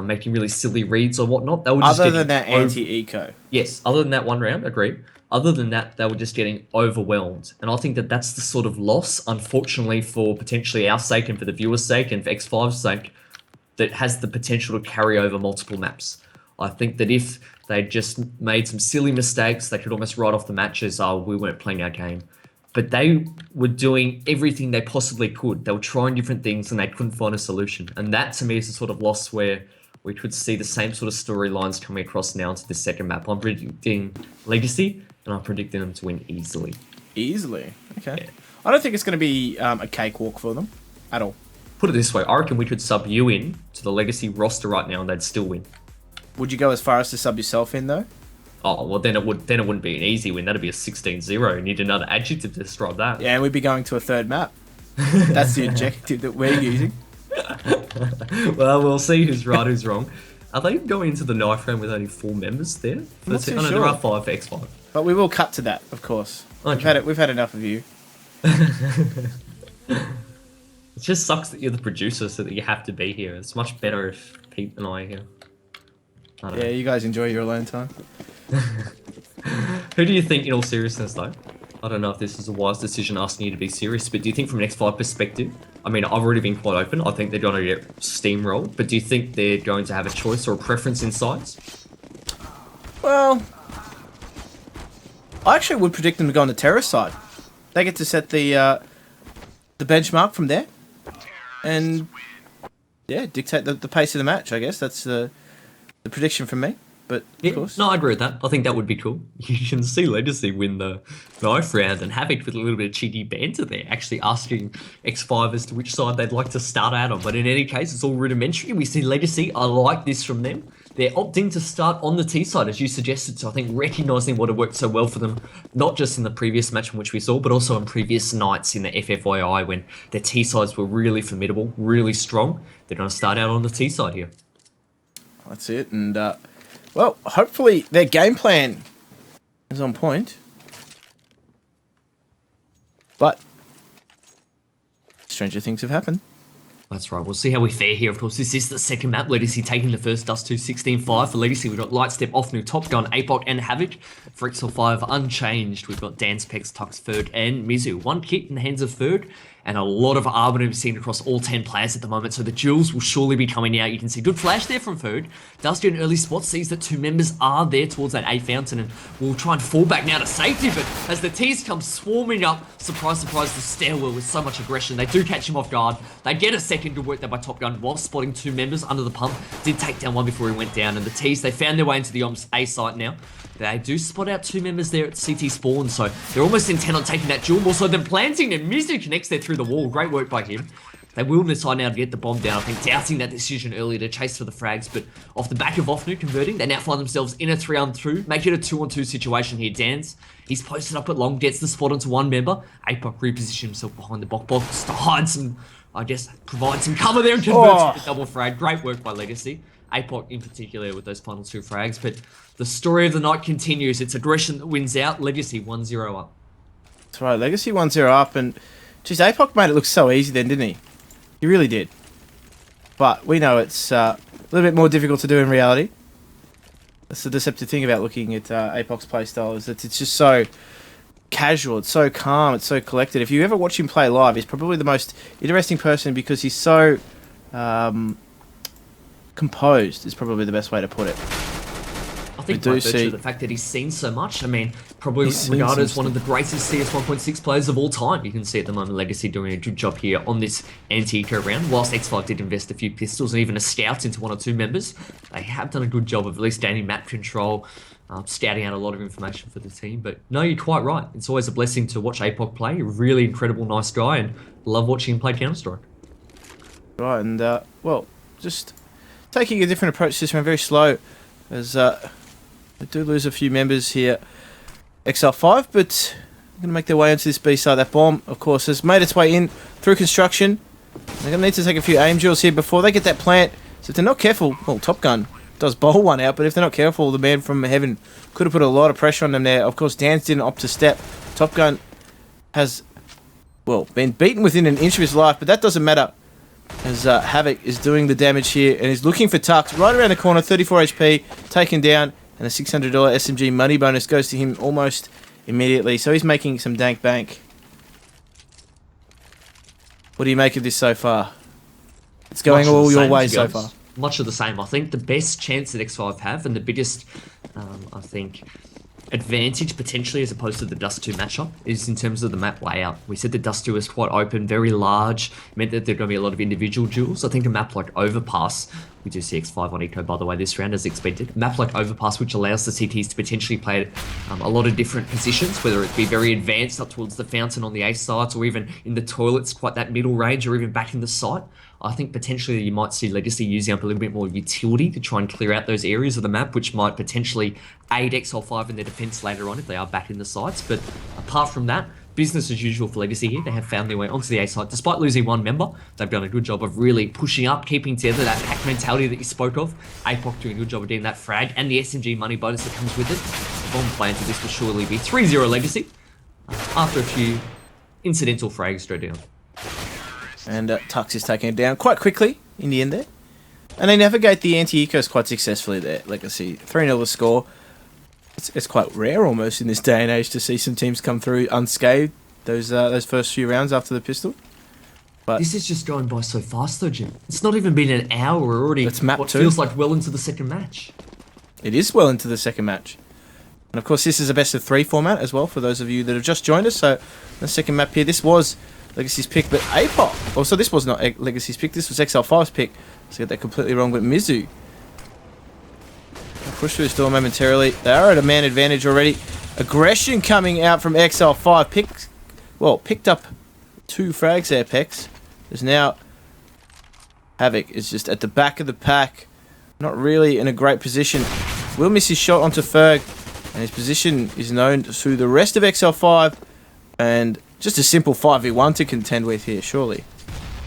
making really silly reads or whatnot. They were just other than that anti-eco. Yes, other than that one round, agreed. Other than that, they were just getting overwhelmed. And I think that that's the sort of loss, unfortunately, for potentially our sake and for the viewer's sake and for X5's sake, that has the potential to carry over multiple maps. I think that if they just made some silly mistakes, they could almost write off the match as, oh, we weren't playing our game. But they were doing everything they possibly could. They were trying different things and they couldn't find a solution. And that, to me, is a sort of loss where we could see the same sort of storylines coming across now into the second map. I'm predicting Legacy, and I'm predicting them to win easily. Easily? Okay. Yeah. I don't think it's going to be a cakewalk for them at all. Put it this way, I reckon we could sub you in to the Legacy roster right now and they'd still win. Would you go as far as to sub yourself in, though? Oh, well, then it wouldn't be an easy win. That'd be a 16-0. You need another adjective to describe that. Yeah, and we'd be going to a third map. That's the adjective that we're using. Well, we'll see who's right, who's wrong. Are they going into the knife round with only 4 members there? I'm not too sure. There are 5 for X5. But we will cut to that, of course. Okay. We've had enough of you. It just sucks that you're the producer, so that you have to be here. It's much better if Pete and I are here. I don't know. You guys enjoy your alone time. Who do you think, in all seriousness, though? I don't know if this is a wise decision asking you to be serious, but do you think from an X5 perspective, I mean, I've already been quite open. I think they're going to get steamrolled, but do you think they're going to have a choice or a preference in sides? Well, I actually would predict them to go on the terrorist side. They get to set the benchmark from there, and dictate the pace of the match. I guess that's the prediction from me. But of course, no, I agree with that. I think that would be cool. You can see Legacy win the knife round and have it with a little bit of cheeky banter there, actually asking X5 as to which side they'd like to start out on. But in any case, it's all rudimentary. We see Legacy. I like this from them. They're opting to start on the T side, as you suggested. So I think recognising what had worked so well for them, not just in the previous match in which we saw, but also in previous nights in the FFYI when their T sides were really formidable, really strong. They're going to start out on the T side here. That's it. And, well, hopefully their game plan is on point. But stranger things have happened. That's right. We'll see how we fare here. Of course, this is the second map. Legacy taking the first dust to 16-5. For Legacy, we've got Lightstep, Offnu, Top Gun, Apok, and Havoc. For Exile 5, unchanged. We've got Dance, Pex, Tux, Ferg, and Mizu. One kit in the hands of Ferg, and a lot of Arbiter we've seen across all 10 players at the moment, so the duels will surely be coming out. You can see good flash there from Ferg. Does get an early spot, sees that two members are there towards that A fountain, and will try and fall back now to safety, but as the T's come swarming up, surprise, surprise, the stairwell with so much aggression, they do catch him off guard. They get a second good work there by Top Gun while spotting two members under the pump. Did take down one before he went down, and the T's, they found their way into the A site now. They do spot out two members there at CT spawn, so they're almost intent on taking that duel more so than planting, and Mizu connects there through the wall. Great work by him. They will decide now to get the bomb down, I think, doubting that decision earlier to chase for the frags, but off the back of Offnu converting, they now find themselves in a 3-on-2, make it a 2-on-2 situation here. Dance, he's posted up at long, gets the spot onto one member. Apok repositions himself behind the box to hide some, I guess, provide some cover there and converts with the double frag. Great work by Legacy. Apok in particular with those final two frags, but the story of the night continues. It's aggression that wins out. Legacy 1-0 up. That's right, Legacy 1-0 up, and geez, Apok made it look so easy then, didn't he? He really did. But we know it's a little bit more difficult to do in reality. That's the deceptive thing about looking at Apok's playstyle, is that it's just so casual, it's so calm, it's so collected. If you ever watch him play live, he's probably the most interesting person because he's so composed, is probably the best way to put it. I think by virtue of the fact that he's seen so much, I mean, probably regarded as one of the greatest CS 1.6 players of all time. You can see at the moment Legacy doing a good job here on this anti-eco round. Whilst X5 did invest a few pistols and even a scout into one or two members, they have done a good job of at least gaining map control, scouting out a lot of information for the team. But no, you're quite right. It's always a blessing to watch Apok play. A really incredible, nice guy, and love watching him play Counter-Strike. Right, and well, just taking a different approach to this one, very slow, as they do lose a few members here. XL5, but going to make their way into this B side. That bomb, of course, has made its way in through construction. They're going to need to take a few aim drills here before they get that plant. So if they're not careful, well, Top Gun does bowl one out, but if they're not careful, the man from heaven could have put a lot of pressure on them there. Of course, Dance didn't opt to step. Top Gun has, well, been beaten within an inch of his life, but that doesn't matter, as Havoc is doing the damage here and is looking for Tux right around the corner. 34 HP, taken down, and a $600 SMG money bonus goes to him almost immediately. So he's making some dank bank. What do you make of this so far? It's going all your way so far. Much of the same. I think the best chance that X5 have, and the biggest, I think, advantage potentially as opposed to the Dust 2 matchup is in terms of the map layout. We said the Dust 2 is quite open, very large, meant that there are going to be a lot of individual duels. I think a map like Overpass, we do see X5 on eco by the way this round as expected, a map like Overpass which allows the CTs to potentially play a lot of different positions, whether it be very advanced up towards the fountain on the A sides or even in the toilets, quite that middle range, or even back in the site. I think potentially you might see Legacy using up a little bit more utility to try and clear out those areas of the map, which might potentially aid XL5 in their defense later on if they are back in the sites. But apart from that, business as usual for Legacy here. They have found their way onto the A site. Despite losing one member, they've done a good job of really pushing up, keeping together that pack mentality that you spoke of. Apok doing a good job of getting that frag and the SMG money bonus that comes with it. The bomb planted, this will surely be 3-0 Legacy after a few incidental frags straight down. And Tux is taking it down quite quickly in the end there. And they navigate the anti-ecos quite successfully there. Legacy 3-0 the score. It's quite rare almost in this day and age to see some teams come through unscathed those first few rounds after the pistol. But this is just going by so fast though, Jim. It's not even been an hour. We're already what feels like well into the second match. It is well into the second match. And of course this is a best of 3 format as well for those of you that have just joined us. So the second map here, this was Legacy's pick, but Apok. Also, this was not Legacy's pick. This was XL5's pick. So I got that completely wrong. But Mizu push through this door momentarily. They are at a man advantage already. Aggression coming out from XL5. Picked up 2 frags there, Pex. There's now Havoc is just at the back of the pack. Not really in a great position. Will miss his shot onto Ferg, and his position is known to the rest of XL5. And just a simple 5v1 to contend with here, surely.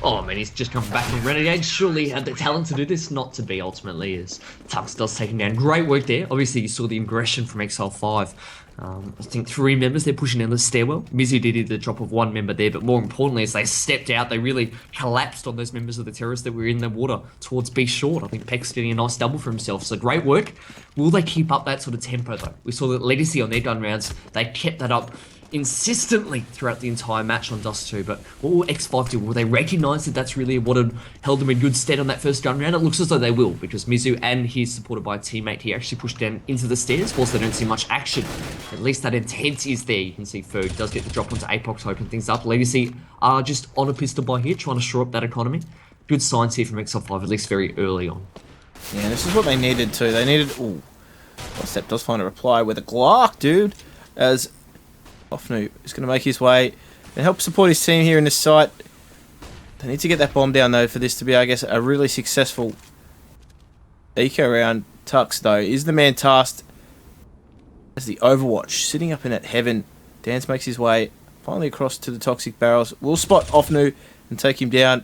Oh, man, he's just come back from Renegade. Surely he had the talent to do this, not to be ultimately, as Tux does take him down. Great work there. Obviously, you saw the aggression from Exile 5. I think 3 members, they're pushing down the stairwell. Mizu did the drop of 1 member there, but more importantly, as they stepped out, they really collapsed on those members of the terrorists that were in the water towards B short. I think Peck's getting a nice double for himself, so great work. Will they keep up that sort of tempo, though? We saw that Legacy on their gun rounds, they kept that up insistently throughout the entire match on Dust 2, but what will X5 do? Will they recognise that that's really what had held them in good stead on that first gun round? It looks as though they will, because Mizu, and he's supported by a teammate, he actually pushed down into the stairs. Whilst they don't see much action, at least that intent is there. You can see Ferg does get the drop onto Apox to open things up. Legacy are just on a pistol by here, trying to shore up that economy. Good signs here from XL5, at least very early on. Yeah, this is what they needed too. They needed... Ooh. Step does find a reply with a Glock, dude, as Offnu is going to make his way and help support his team here in this site. They need to get that bomb down, though, for this to be, I guess, a really successful eco round. Tux, though, is the man tasked as the Overwatch, sitting up in that heaven. Dance makes his way finally across to the toxic barrels. Will spot Offnu and take him down.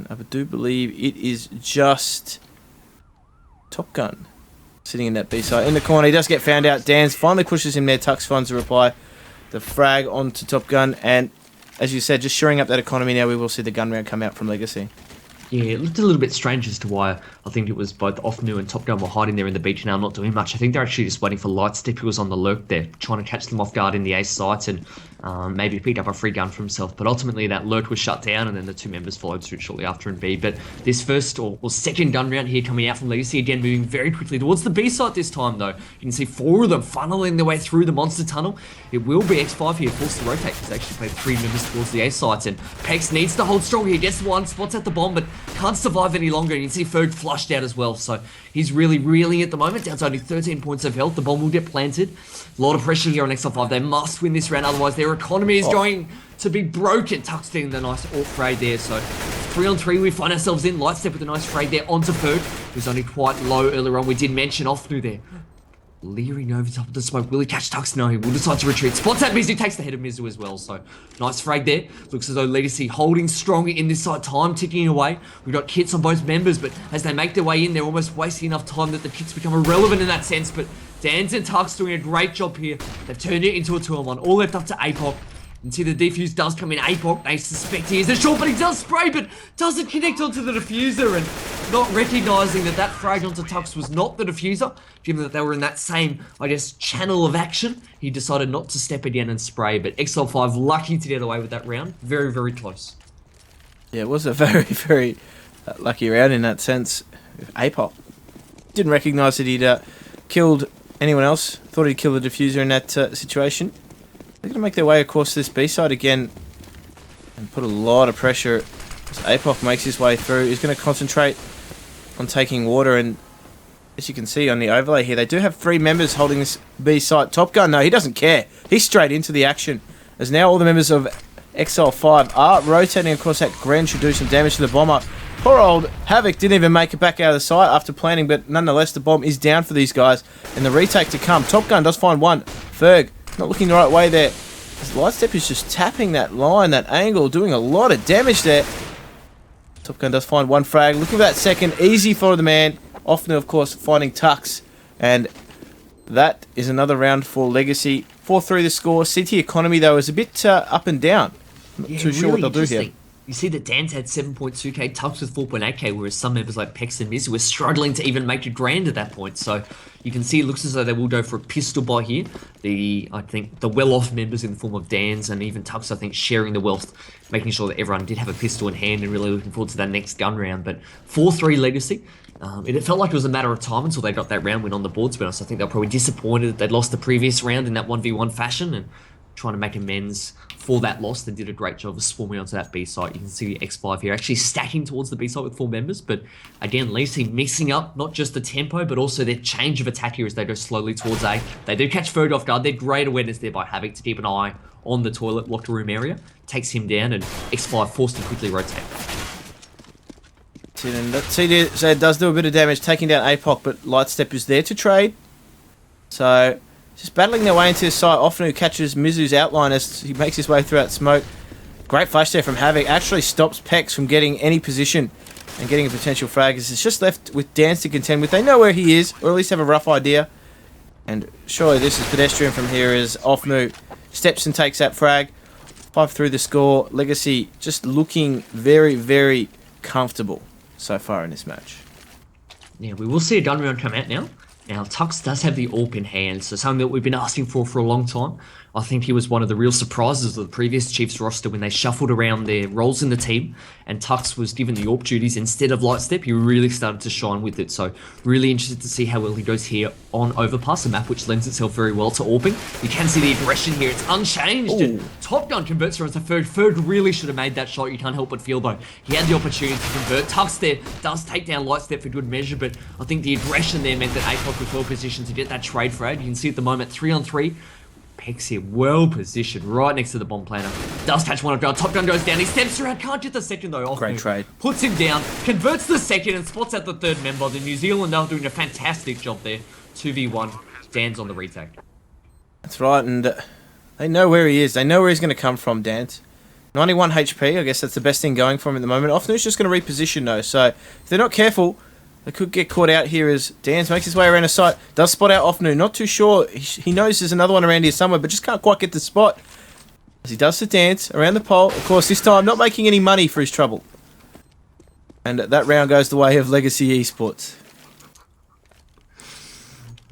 I do believe it is just Top Gun sitting in that B side in the corner. He does get found out. Dan's finally pushes him there. Tux finds a reply. The frag onto Top Gun, and as you said, just shoring up that economy now. We will see the gun round come out from Legacy. Yeah, it looked a little bit strange as to why I think it was both Offnu and Top Gun were hiding there in the beach now, not doing much. I think they're actually just waiting for Lightstep, who was on the lurk there, trying to catch them off guard in the A site and maybe picked up a free gun for himself. But ultimately that lurk was shut down, and then the 2 members followed suit shortly after in B. But this first or second gun round here coming out from Legacy, again moving very quickly towards the B site this time, though. You can see 4 of them funneling their way through the monster tunnel. It will be X5 here, forced to rotate, because they actually played 3 members towards the A site, and Pex needs to hold strong here. Gets 1, spots at the bomb, but can't survive any longer. And you can see Ferg flushed out as well, so he's really reeling at the moment, down to only 13 points of health. The bomb will get planted. A lot of pressure here on XL5. They must win this round, otherwise their economy is going to be broken. Tuck's getting the nice alt frag there, so 3-on-3 we find ourselves in. Lightstep with a nice frag there onto Ferg, who's only quite low earlier on. We did mention Offnu there, leering over top of the smoke. Will he catch Tux? No, he will decide to retreat. Spots that Mizu, takes the head of Mizu as well. So nice frag there. Looks as though Legacy holding strong in this side. Time ticking away. We've got kits on both members, but as they make their way in, they're almost wasting enough time that the kits become irrelevant in that sense. But Dans and Tux doing a great job here. They've turned it into a 2-on-1. All left up to Apoc. You can see the defuse does come in. Apoc, they suspect he is the short, but he does spray, but doesn't connect onto the diffuser, and not recognising that that frag onto Tux was not the diffuser, given that they were in that same, I guess, channel of action. He decided not to step it in and spray, but XL5 lucky to get away with that round. Very, very close. Yeah, it was a very, very lucky round in that sense. Apoc didn't recognise that he'd killed anyone else. Thought he'd kill the diffuser in that situation. They're going to make their way across this B side again and put a lot of pressure as Apoc makes his way through. He's going to concentrate on taking water, and as you can see on the overlay here, they do have 3 members holding this B site. Top Gun, no, he doesn't care. He's straight into the action, as now all the members of XL5 are rotating across that ground to do some damage to the bomber. Poor old Havoc didn't even make it back out of the site after planning, but nonetheless the bomb is down for these guys, and the retake to come. Top Gun does find 1. Ferg not looking the right way there. As Lightstep is just tapping that line, that angle, doing a lot of damage there. Top Gun does find 1 frag. Looking for that second. Easy for the man. Offnu, of course, finding Tux. And that is another round for Legacy. 4-3 the score. CT economy, though, is a bit up and down. Not too sure what they'll do here. You see that Dan's had 7.2k, Tux with 4.8k, whereas some members like Pex and Miz were struggling to even make a grand at that point. So you can see it looks as though they will go for a pistol buy here. I think the well-off members in the form of Dan's and even Tux, I think, sharing the wealth, making sure that everyone did have a pistol in hand and really looking forward to that next gun round. But 4-3 Legacy. It felt like it was a matter of time until they got that round win on the board, to be honest. I think they were probably disappointed that they'd lost the previous round in that 1v1 fashion, and trying to make amends for that loss. They did a great job of swarming onto that B site. You can see the X5 here actually stacking towards the B site with 4 members, but again, Legacy mixing up not just the tempo, but also their change of attack here as they go slowly towards A. They do catch Ferg off guard. They're great awareness there by Havoc to keep an eye on the toilet locker room area. Takes him down, and X5 forced to quickly rotate. CD does do a bit of damage, taking down Apoc, but Lightstep is there to trade. So just battling their way into the site. Offnu catches Mizu's outline as he makes his way through that smoke. Great flash there from Havoc. Actually stops Pex from getting any position and getting a potential frag. It's just left with Dance to contend with. They know where he is, or at least have a rough idea. And surely this is pedestrian from here as Offmu steps and takes that frag. 5 through the score. Legacy just looking very, very comfortable so far in this match. Yeah, we will see a gun round come out now. Now, Tux does have the AWP in hand, so something that we've been asking for a long time. I think he was one of the real surprises of the previous Chiefs roster when they shuffled around their roles in the team, and Tux was given the AWP duties instead of Lightstep. He really started to shine with it, so really interested to see how well he goes here on Overpass, a map which lends itself very well to AWPing. You can see the aggression here, it's unchanged, and Top Gun converts around to Ferg. Ferg really should have made that shot, you can't help but feel though. He had the opportunity to convert. Tux there does take down Lightstep for good measure, but I think the aggression there meant that APOC was well positioned to get that trade frag. You can see at the moment 3-on-3. Pex here, well positioned, right next to the bomb planter. Does catch one of Gun. Top Gun goes down. He steps around, can't get the second though. Off Great move. trade. Puts him down, converts the second, and spots out the third member. The New Zealand are doing a fantastic job there. 2v1, Dan's on the retake. That's right, and they know where he is. They know where he's going to come from, Dance. 91 HP, I guess that's the best thing going for him at the moment. Offnu's just going to reposition though, so if they're not careful, they could get caught out here as Dance makes his way around the site. Does spot out Offnu. Not too sure. He knows there's another one around here somewhere, but just can't quite get the spot. As he does the Dance around the pole. Of course, this time not making any money for his trouble. And that round goes the way of Legacy Esports.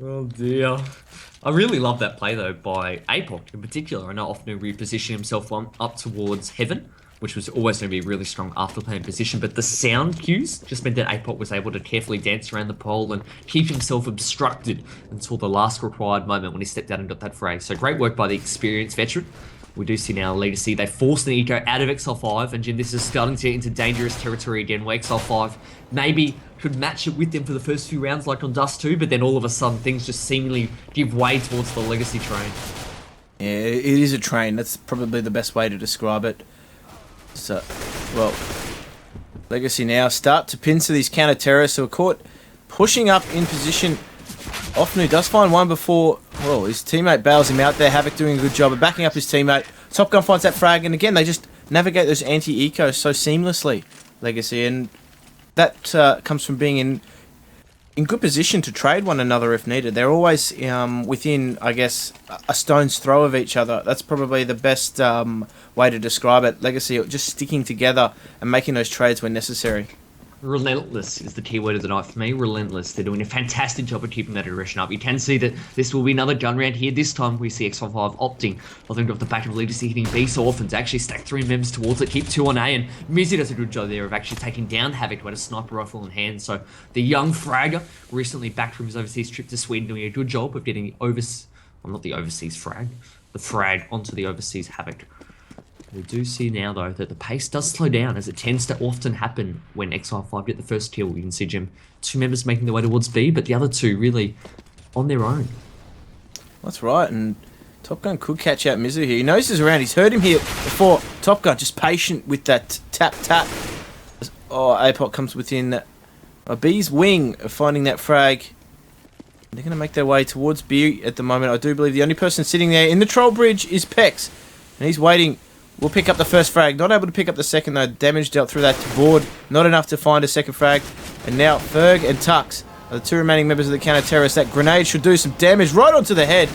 Oh dear. I really love that play though by APOC in particular. I know Offnu repositioned himself up towards Heaven, which was always going to be a really strong after playing position, but the sound cues just meant that APOC was able to carefully dance around the pole and keep himself obstructed until the last required moment when he stepped out and got that frag. So great work by the experienced veteran. We do see now Legacy, they forced an eco out of Exile 5, and Jim, this is starting to get into dangerous territory again, where Exile 5 maybe could match it with them for the first few rounds like on Dust 2, but then all of a sudden things just seemingly give way towards the Legacy train. Yeah, it is a train. That's probably the best way to describe it. So, well, Legacy now start to pincer these counter-terrorists who are caught pushing up in position. Offnu does find one before, well, his teammate bails him out there. Havoc doing a good job of backing up his teammate. Top Gun finds that frag, and again, they just navigate those anti-ecos so seamlessly, Legacy, and that comes from being in good position to trade one another if needed. They're always within, I guess, a stone's throw of each other. That's probably the best way to describe it. Legacy just sticking together and making those trades when necessary. Relentless is the key word of the night for me. Relentless. They're doing a fantastic job of keeping that aggression up. You can see that this will be another gun round here. This time we see X55 opting, I think, off the back of Legacy hitting B so often to actually stack 3 members towards it, keep 2 on A, and Mizzy does a good job there of actually taking down Havoc who had a sniper rifle in hand. So the young fragger, recently back from his overseas trip to Sweden, doing a good job of getting the frag onto the overseas Havoc. We do see now, though, that the pace does slow down, as it tends to often happen when Exile 5 get the first kill. You can see, Jim, 2 members making their way towards B, but the other 2 really on their own. That's right, and Top Gun could catch out Mizu here. He knows he's around. He's heard him here before. Top Gun just patient with that tap-tap. Oh, APOC comes within a B's wing of finding that frag. They're going to make their way towards B at the moment. I do believe the only person sitting there in the troll bridge is Pex, and he's waiting. We'll pick up the first frag. Not able to pick up the second, though. Damage dealt through that board. Not enough to find a second frag. And now Ferg and Tux are the 2 remaining members of the counter-terrorists. That grenade should do some damage right onto the head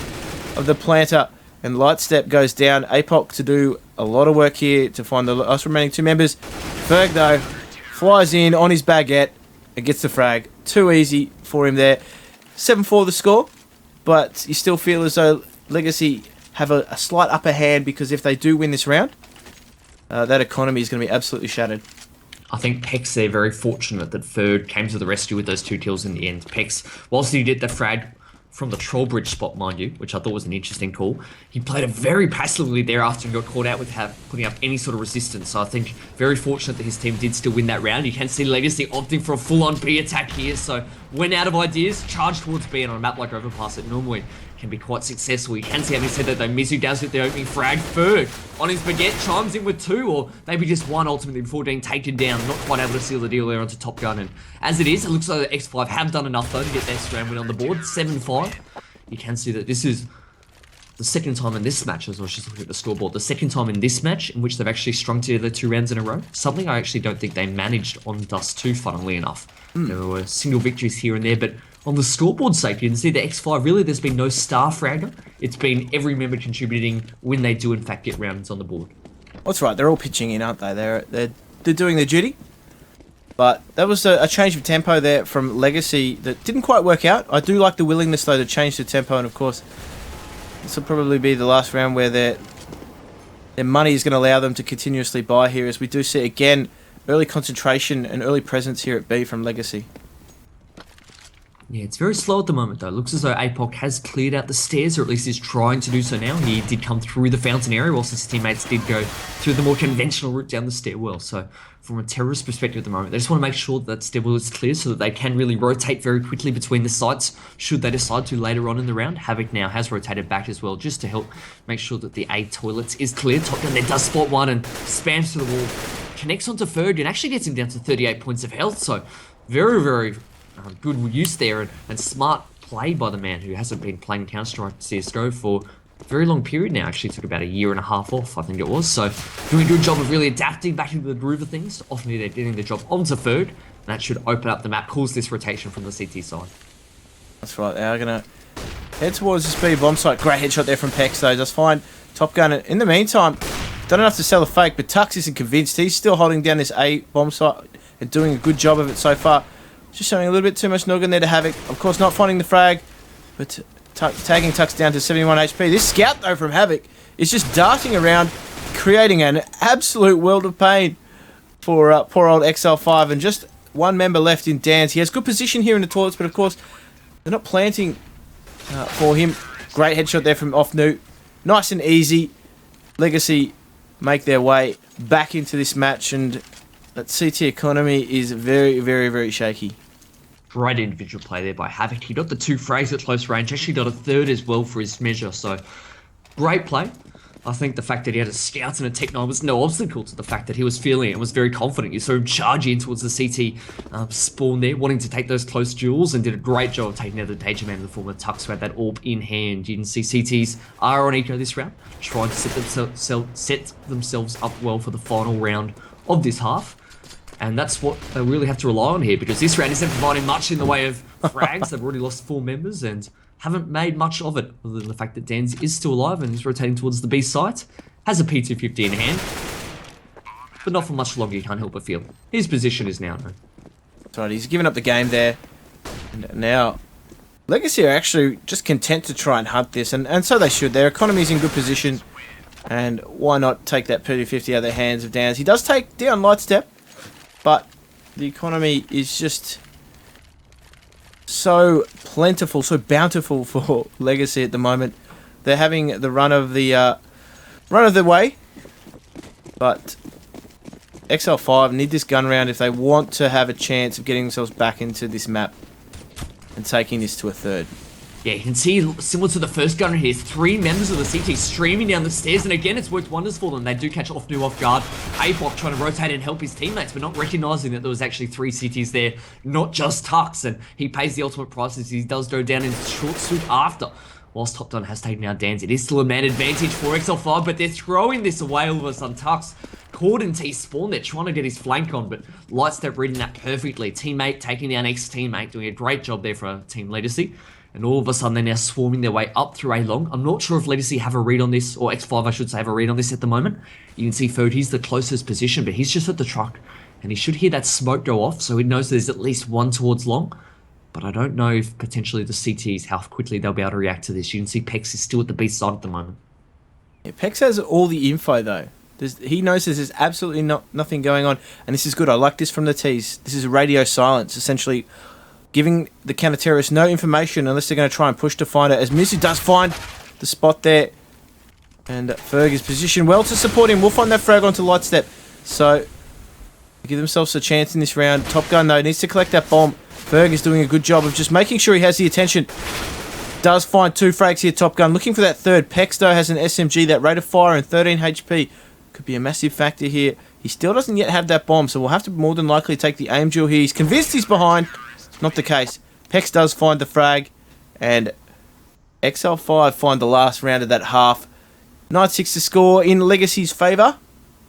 of the planter. And Lightstep goes down. APOC to do a lot of work here to find the last remaining 2 members. Ferg, though, flies in on his baguette and gets the frag. Too easy for him there. 7-4 the score. But you still feel as though Legacy have a slight upper hand, because if they do win this round, that economy is going to be absolutely shattered. I think Pex, they're very fortunate that Ferg came to the rescue with those 2 kills in the end. Pex, whilst he did the frag from the troll bridge spot, mind you, which I thought was an interesting call, he played it very passively thereafter and got caught out with putting up any sort of resistance. So I think very fortunate that his team did still win that round. You can see Legacy opting for a full-on B attack here, so when out of ideas, charge towards B, and on a map like Overpass it normally can be quite successful. You can see, having said that though, Mizu does get the opening frag. Ferg on his baguette chimes in with 2, or maybe just 1 ultimately before being taken down. Not quite able to seal the deal there onto Top Gun. And as it is, it looks like the X5 have done enough though to get their scram win on the board. 7-5. You can see that this is the second time in this match, as I was just looking at the scoreboard, the second time in this match in which they've actually strung together 2 rounds in a row. Something I actually don't think they managed on Dust 2, funnily enough. There were single victories here and there, but on the scoreboard sake, you can see the X5, really, there's been no star fragger. It's been every member contributing when they do, in fact, get rounds on the board. That's right. They're all pitching in, aren't they? They're doing their duty. But that was a change of tempo there from Legacy that didn't quite work out. I do like the willingness, though, to change the tempo. And, of course, this will probably be the last round where their money is going to allow them to continuously buy here, as we do see, again, early concentration and early presence here at B from Legacy. Yeah, it's very slow at the moment, though. It looks as though APOC has cleared out the stairs, or at least is trying to do so now. He did come through the fountain area, whilst his teammates did go through the more conventional route down the stairwell. So, from a terrorist perspective at the moment, they just want to make sure that stairwell is clear so that they can really rotate very quickly between the sites, should they decide to later on in the round. Havoc now has rotated back as well, just to help make sure that the A toilets is clear. Top Gun there does spot one and spams to the wall. Connects onto Ferg and actually gets him down to 38 points of health. So, very, very good use there and smart play by the man who hasn't been playing Counter-Strike CSGO for a very long period now. Actually took about a year and a half off, I think it was. So doing a good job of really adapting back into the groove of things. Often they're getting the job onto third, and that should open up the map, cause this rotation from the CT side. That's right. They are going to head towards the speed bomb site. Great headshot there from Pex, though. Does find Top Gun. In the meantime, done enough to sell a fake, but Tux isn't convinced. He's still holding down this A bomb site and doing a good job of it so far. Just showing a little bit too much noggin there to Havoc. Of course, not finding the frag, but tagging Tux down to 71 HP. This scout, though, from Havoc is just darting around, creating an absolute world of pain for poor old Exile 5. And just one member left in Dan's. He has good position here in the toilets, but of course, they're not planting for him. Great headshot there from Off Newt. Nice and easy. Legacy make their way back into this match, and that CT economy is very, very, very shaky. Great individual play there by Havoc. He got the 2 frags at close range, actually got a 3rd as well for his measure, so great play. I think the fact that he had a scout and a Tech 9 was no obstacle to the fact that he was feeling it and was very confident. You saw him charge in towards the CT spawn there, wanting to take those close duels, and did a great job of taking out the danger man in the form of Tux, who had that AWP in hand. You can see CTs are on eco this round, trying to set themselves up well for the final round of this half. And that's what they really have to rely on here, because this round isn't providing much in the way of frags. They've already lost 4 members and haven't made much of it, other than the fact that Dan's is still alive and is rotating towards the B site. Has a P250 in hand, but not for much longer, you can't help but feel. His position is now known. That's right, he's given up the game there. And now, Legacy are actually just content to try and hunt this, and so they should. Their economy's in good position, and why not take that P250 out of the hands of Dan's. He does take down Lightstep, but the economy is just so plentiful, so bountiful for Legacy at the moment. They're having the run of the way, but XL5 need this gun round if they want to have a chance of getting themselves back into this map and taking this to a 3rd. Yeah, you can see, similar to the first gunner here, 3 members of the CT streaming down the stairs, and again, it's worked wonders for them. They do catch off guard. APOC trying to rotate and help his teammates, but not recognizing that there was actually 3 CTs there, not just Tux, and he pays the ultimate price as he does go down in short suit after. Whilst Top Gun has taken out Dan's, it is still a man advantage for XL5, but they're throwing this away all of a sudden. Tux caught in T-spawn, they're trying to get his flank on, but Lightstep reading that perfectly. Teammate taking down ex-teammate, doing a great job there for Team Legacy. And all of a sudden, they're now swarming their way up through A long. I'm not sure if Legacy have a read on this, or X5, I should say, have a read on this at the moment. You can see Fode, he's the closest position, but he's just at the truck. And he should hear that smoke go off, so he knows there's at least one towards long. But I don't know if potentially the CTs, how quickly they'll be able to react to this. You can see Pex is still at the B side at the moment. Yeah, Pex has all the info, though. He knows there's absolutely nothing going on. And this is good. I like this from the T's. This is radio silence, essentially giving the counter-terrorists no information unless they're going to try and push to find it. As Missy does find the spot there. And Ferg is positioned well to support him. We'll find that frag onto Lightstep. So, give themselves a chance in this round. Top Gun, though, needs to collect that bomb. Ferg is doing a good job of just making sure he has the attention. Does find 2 frags here, Top Gun. Looking for that 3rd. Pex, though, has an SMG. That rate of fire and 13 HP could be a massive factor here. He still doesn't yet have that bomb, so we'll have to more than likely take the aim duel here. He's convinced he's behind. Not the case. Pex does find the frag, and XL5 find the last round of that half. 9-6 to score in Legacy's favour.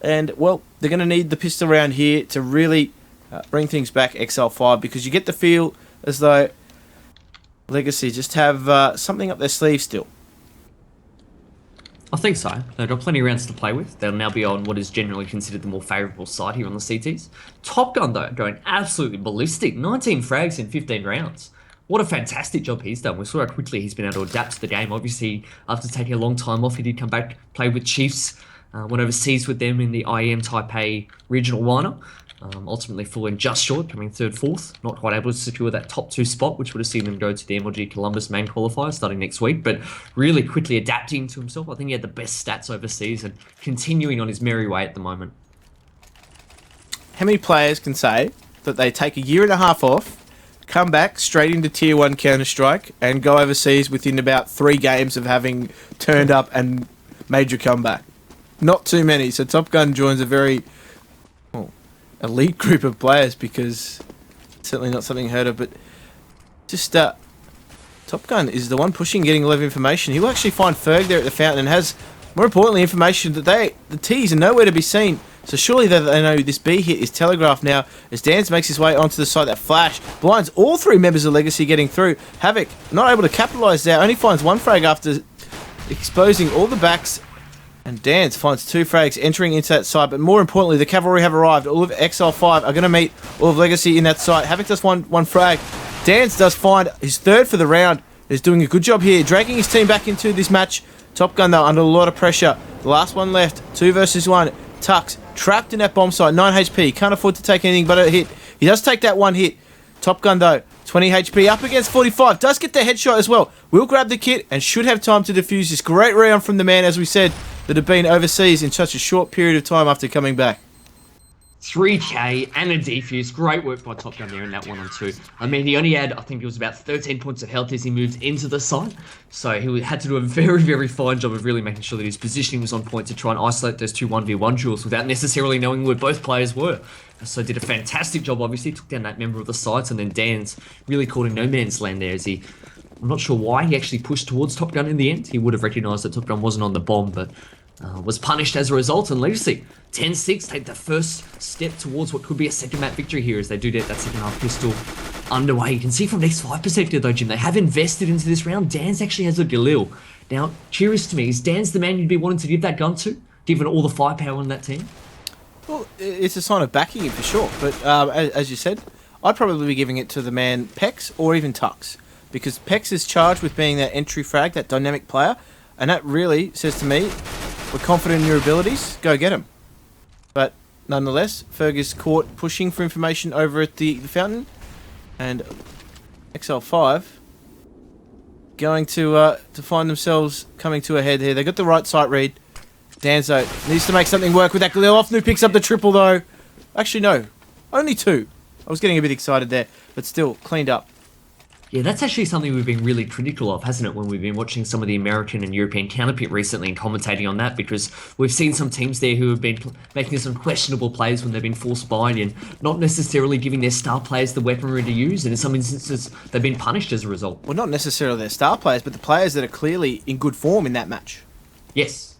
And, well, they're going to need the pistol round here to really bring things back XL5, because you get the feel as though Legacy just have something up their sleeve still. I think so. They've got plenty of rounds to play with. They'll now be on what is generally considered the more favourable side here on the CTs. Top Gun, though, going absolutely ballistic. 19 frags in 15 rounds. What a fantastic job he's done. We saw how quickly he's been able to adapt to the game. Obviously, after taking a long time off, he did come back, play with Chiefs, went overseas with them in the IEM Taipei regional lineup. Ultimately falling just short, coming third, fourth. Not quite able to secure that top 2 spot, which would have seen them go to the MLG Columbus main qualifier starting next week, but really quickly adapting to himself. I think he had the best stats overseas and continuing on his merry way at the moment. How many players can say that they take a year and a half off, come back straight into Tier 1 Counter-Strike, and go overseas within about 3 games of having turned up and made your comeback? Not too many. So Top Gun joins a very elite group of players, because it's certainly not something heard of, but just Top Gun is the one pushing, getting a lot of information. He'll actually find Ferg there at the fountain and has, more importantly, information that the T's are nowhere to be seen. So surely they know this B hit is telegraphed now as Danz makes his way onto the side. That flash blinds all 3 members of Legacy getting through. Havoc not able to capitalise there, only finds 1 frag after exposing all the backs. And Danz finds 2 frags entering into that site, but more importantly, the cavalry have arrived. All of XL5 are going to meet all of Legacy in that site. Havoc does find 1 frag. Danz does find his 3rd for the round. Is doing a good job here, dragging his team back into this match. Top Gun, though, under a lot of pressure. The last one left, 2 versus 1. Tux, trapped in that bomb site, 9 HP. Can't afford to take anything but a hit. He does take that 1 hit. Top Gun, though, 20 HP, up against 45. Does get the headshot as well. Will grab the kit and should have time to defuse this. Great round from the man, as we said, that have been overseas in such a short period of time after coming back. 3k and a defuse. Great work by Top Gun there in that 1-on-2. I mean, he only had, I think it was about 13 points of health as he moved into the site. So he had to do a very, very fine job of really making sure that his positioning was on point to try and isolate those 2 1v1 duels without necessarily knowing where both players were. So did a fantastic job, obviously. Took down that member of the site, and then Dan's really caught in no man's land there as he... I'm not sure why he actually pushed towards Top Gun in the end. He would have recognised that Top Gun wasn't on the bomb, but was punished as a result. And Legacy, 10-6, take the first step towards what could be a second map victory here as they do get that second half pistol underway. You can see from X5 perspective though, Jim, they have invested into this round. Dan's actually has a Galil. Now, curious to me, is Dan's the man you'd be wanting to give that gun to, given all the firepower in that team? Well, it's a sign of backing him for sure. But as you said, I'd probably be giving it to the man Pex or even Tux, because Pex is charged with being that entry frag, that dynamic player, and that really says to me, we're confident in your abilities, go get him. But nonetheless, Ferg is caught pushing for information over at the fountain, and XL5 going to find themselves coming to a head here. They got the right site read. Danzo needs to make something work with that Galil. Ofnu picks up the triple though. Actually, no, only 2. I was getting a bit excited there, but still cleaned up. Yeah, that's actually something we've been really critical of, hasn't it, when we've been watching some of the American and European counterpit recently and commentating on that, because we've seen some teams there who have been making some questionable plays when they've been forced behind and not necessarily giving their star players the weaponry to use, and in some instances they've been punished as a result. Well, not necessarily their star players, but the players that are clearly in good form in that match. Yes,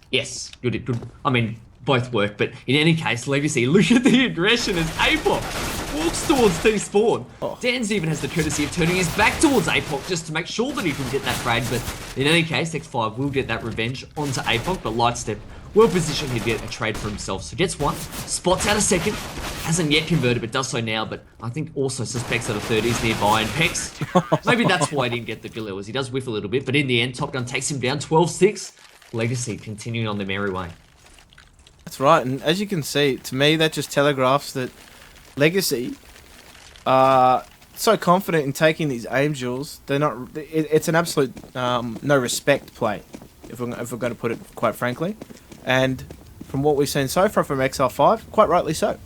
good. I mean, both work, but in any case, Legacy, look at the aggression as APOC walks towards T spawn. Oh. Dan's even has the courtesy of turning his back towards APOC just to make sure that he can get that frag, but in any case, X5 will get that revenge onto APOC, but Lightstep, well positioned to get a trade for himself. So gets 1, spots out a 2nd, hasn't yet converted, but does so now, but I think also suspects that a 3rd is nearby, and Pex, maybe that's why he didn't get the Galil, as he does whiff a little bit, but in the end, Top Gun takes him down 12-6. Legacy continuing on the merry way. That's right, and as you can see, to me, that just telegraphs that Legacy are so confident in taking these aim duels. They're not. It's an absolute no respect play, if we're going to put it quite frankly. And from what we've seen so far from XL5, quite rightly so.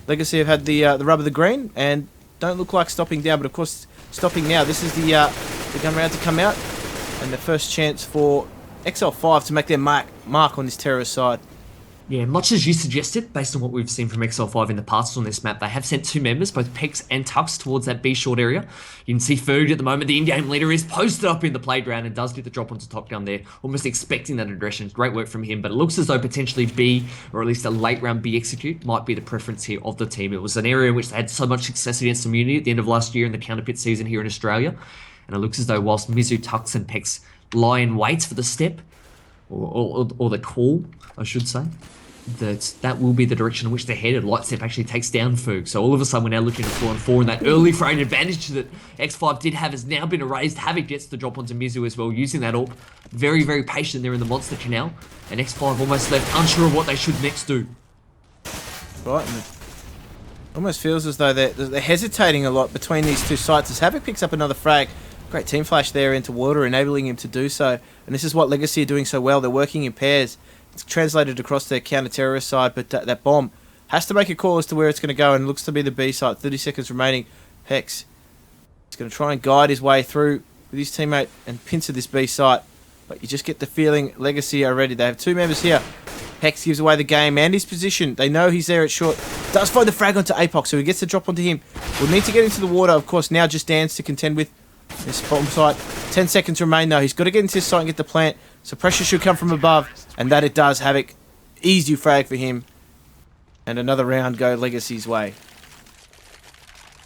Legacy have had the rub of the green and don't look like stopping down. But of course, stopping now. This is the gun round to come out, and the first chance for XL5 to make their mark on this terrorist side. Yeah, much as you suggested, based on what we've seen from XL5 in the past on this map, they have sent two members, both Pex and Tux, towards that B short area. You can see Ferg at the moment, the in-game leader, is posted up in the playground and does get the drop onto top gun there, almost expecting that aggression. Great work from him, but it looks as though potentially B, or at least a late round B execute, might be the preference here of the team. It was an area in which they had so much success against Immunity at the end of last year in the counterpit season here in Australia, and it looks as though whilst Mizu, Tux, and Pex lie in wait for the step, or the call, I should say, that will be the direction in which they're headed. Lightstep actually takes down Ferg, so all of a sudden we're now looking at 4-on-4, and that early frame advantage that X5 did have has now been erased. Havoc gets the drop onto Mizu as well, using that AWP. Very, very patient there in the monster canal, and X5 almost left unsure of what they should next do. Right, and it almost feels as though they're hesitating a lot between these two sites as Havoc picks up another frag. Great team flash there into water, enabling him to do so, and this is what Legacy are doing so well. They're working in pairs. It's translated across their counter-terrorist side, but that bomb has to make a call as to where it's going to go, and it looks to be the B site. 30 seconds remaining. Pex is going to try and guide his way through with his teammate and pincer this B site, but you just get the feeling Legacy are ready. They have two members here. Pex gives away the game and his position. They know he's there at short. Does find the frag onto Apox, so he gets the drop onto him. Will need to get into the water, of course, now just Dance to contend with. This bomb site. 10 seconds remain though. He's got to get into his site and get the plant. So pressure should come from above. And that it does. Havoc. Easy frag for him. And another round go Legacy's way.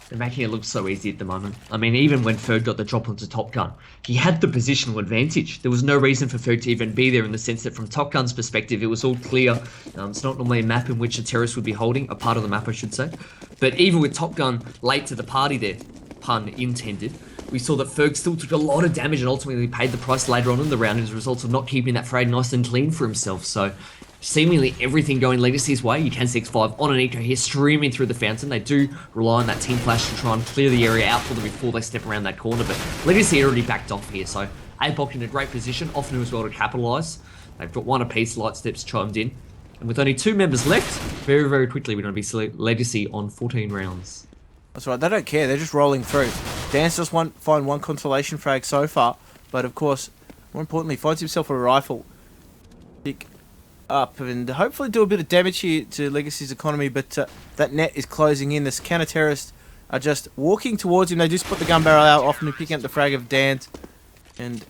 They're making it look so easy at the moment. I mean, even when Ferg got the drop onto Top Gun, he had the positional advantage. There was no reason for Ferg to even be there in the sense that from Top Gun's perspective, it was all clear. It's not normally a map in which a terrorist would be holding, a part of the map I should say. But even with Top Gun late to the party there, pun intended, we saw that Ferg still took a lot of damage and ultimately paid the price later on in the round as a result of not keeping that frag nice and clean for himself. So seemingly everything going Legacy's way. You can see X5 on an eco here streaming through the fountain. They do rely on that team flash to try and clear the area out for them before they step around that corner, but Legacy already backed off here, so APOC in a great position, often as well to capitalise. They've got one apiece, Lightstep's chimed in, and with only two members left, very, very quickly we're going to be Legacy on 14 rounds. That's right, they don't care, they're just rolling through. Dance just find one consolation frag so far, but of course, more importantly, finds himself a rifle. Pick up and hopefully do a bit of damage here to Legacy's economy, but that net is closing in. The counter-terrorists are just walking towards him. They just put the gun barrel out, often picking up the frag of Dance. And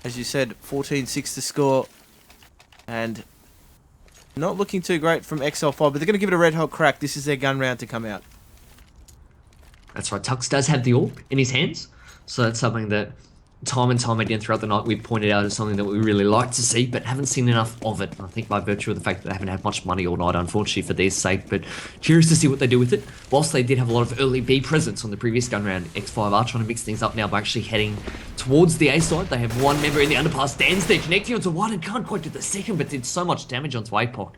as you said, 14-6 to score. And not looking too great from XL5, but they're going to give it a red-hot crack. This is their gun round to come out. That's right, Tux does have the AWP in his hands, so that's something that time and time again throughout the night we've pointed out as something that we really like to see, but haven't seen enough of it. I think by virtue of the fact that they haven't had much money all night, unfortunately, for their sake, but curious to see what they do with it. Whilst they did have a lot of early B presence on the previous gun round, X5 are trying to mix things up now by actually heading towards the A side. They have one member in the underpass, Dan's there, connecting onto one and can't quite do the second, but did so much damage onto APOC.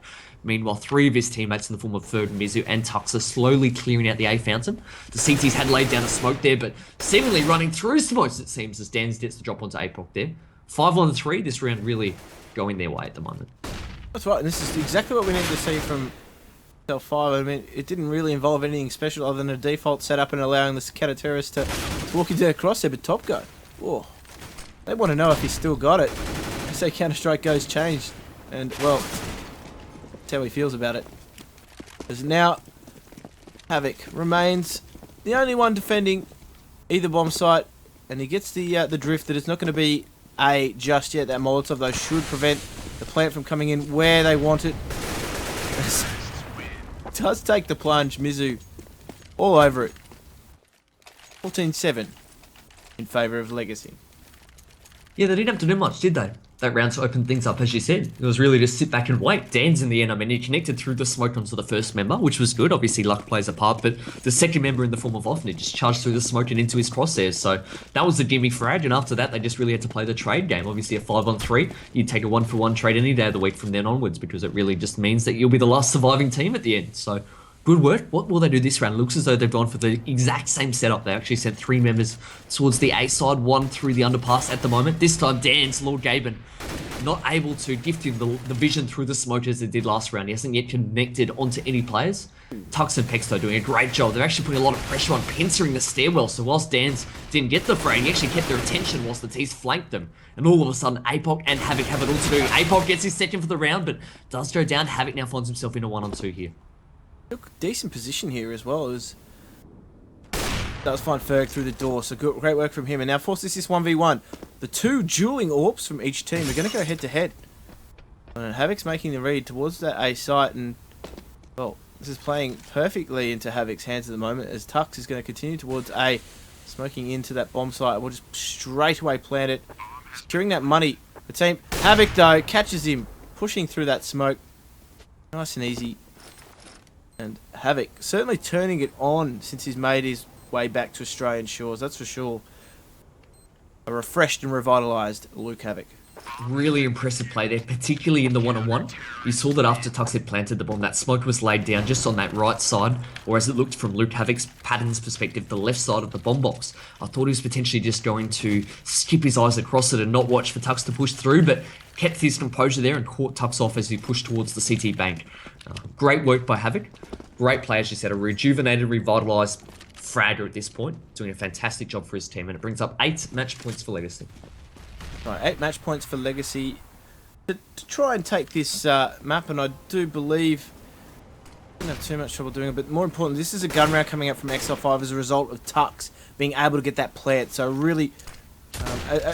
Meanwhile, three of his teammates in the form of Ferg, Mizu, and Tux are slowly clearing out the A fountain. The CTs had laid down a smoke there, but seemingly running through smokes, it seems, as Dan's gets the drop onto APOC there. 5 on 3, this round really going their way at the moment. That's right, and this is exactly what we need to see from L5. I mean, it didn't really involve anything special other than a default setup and allowing the counter-terrorists to walk into their crosshair, but Top Go. Oh, they want to know if he's still got it. They say Counter-Strike Go's changed, and, well, that's how he feels about it. As now, Havoc remains the only one defending either bomb site, and he gets the drift that it's not going to be A just yet. That Molotov, though, should prevent the plant from coming in where they want it. Does take the plunge, Mizu all over it. 14-7 in favour of Legacy. Yeah, they didn't have to do much, did they? That round to open things up, as you said. It was really just sit back and wait. Dan's in the end, I mean, he connected through the smoke onto the first member, which was good. Obviously, luck plays a part, but the second member in the form of Offnet just charged through the smoke and into his crosshairs. So that was the gimme frag, and after that, they just really had to play the trade game. Obviously, a 5 on 3, you'd take a 1-for-1 trade any day of the week from then onwards, because it really just means that you'll be the last surviving team at the end. So good work. What will they do this round? It looks as though they've gone for the exact same setup. They actually sent 3 members towards the A side, 1 through the underpass at the moment. This time, Dan's, Lord Gaben, not able to gift him the vision through the smoke as it did last round. He hasn't yet connected onto any players. Tux and Pex, though, doing a great job. They're actually putting a lot of pressure on pincering the stairwell, so whilst Dan's didn't get the frame, he actually kept their attention whilst the T's flanked them. And all of a sudden, APOC and Havoc have it all to do. APOC gets his second for the round, but does go down. Havoc now finds himself in a 1-on-2 here. Look, decent position here as well. Does find Ferg through the door, so good, great work from him. And now forces this 1v1. The two dueling AWPs from each team are going to go head-to-head. And Havoc's making the read towards that A site, and, well, this is playing perfectly into Havoc's hands at the moment, as Tux is going to continue towards A, smoking into that bomb site. We'll just straight away plant it, securing that money. The team, Havoc, though, catches him, pushing through that smoke. Nice and easy. And Havoc certainly turning it on since he's made his way back to Australian shores, that's for sure. A refreshed and revitalised Luke Havoc. Really impressive play there, particularly in the 1-on-1. You saw that after Tux had planted the bomb, that smoke was laid down just on that right side, or as it looked from Luke Havoc's patterns perspective, the left side of the bomb box. I thought he was potentially just going to skip his eyes across it and not watch for Tux to push through, but kept his composure there and caught Tux off as he pushed towards the CT bank. Great work by Havoc. Great play, as you said, a rejuvenated, revitalised fragger at this point, doing a fantastic job for his team, and it brings up 8 match points for Legacy. Right, 8 match points for Legacy to try and take this map, and I do believe I don't have too much trouble doing it, but more important, this is a gun round coming out from Exile 5 as a result of Tux being able to get that plant. So really,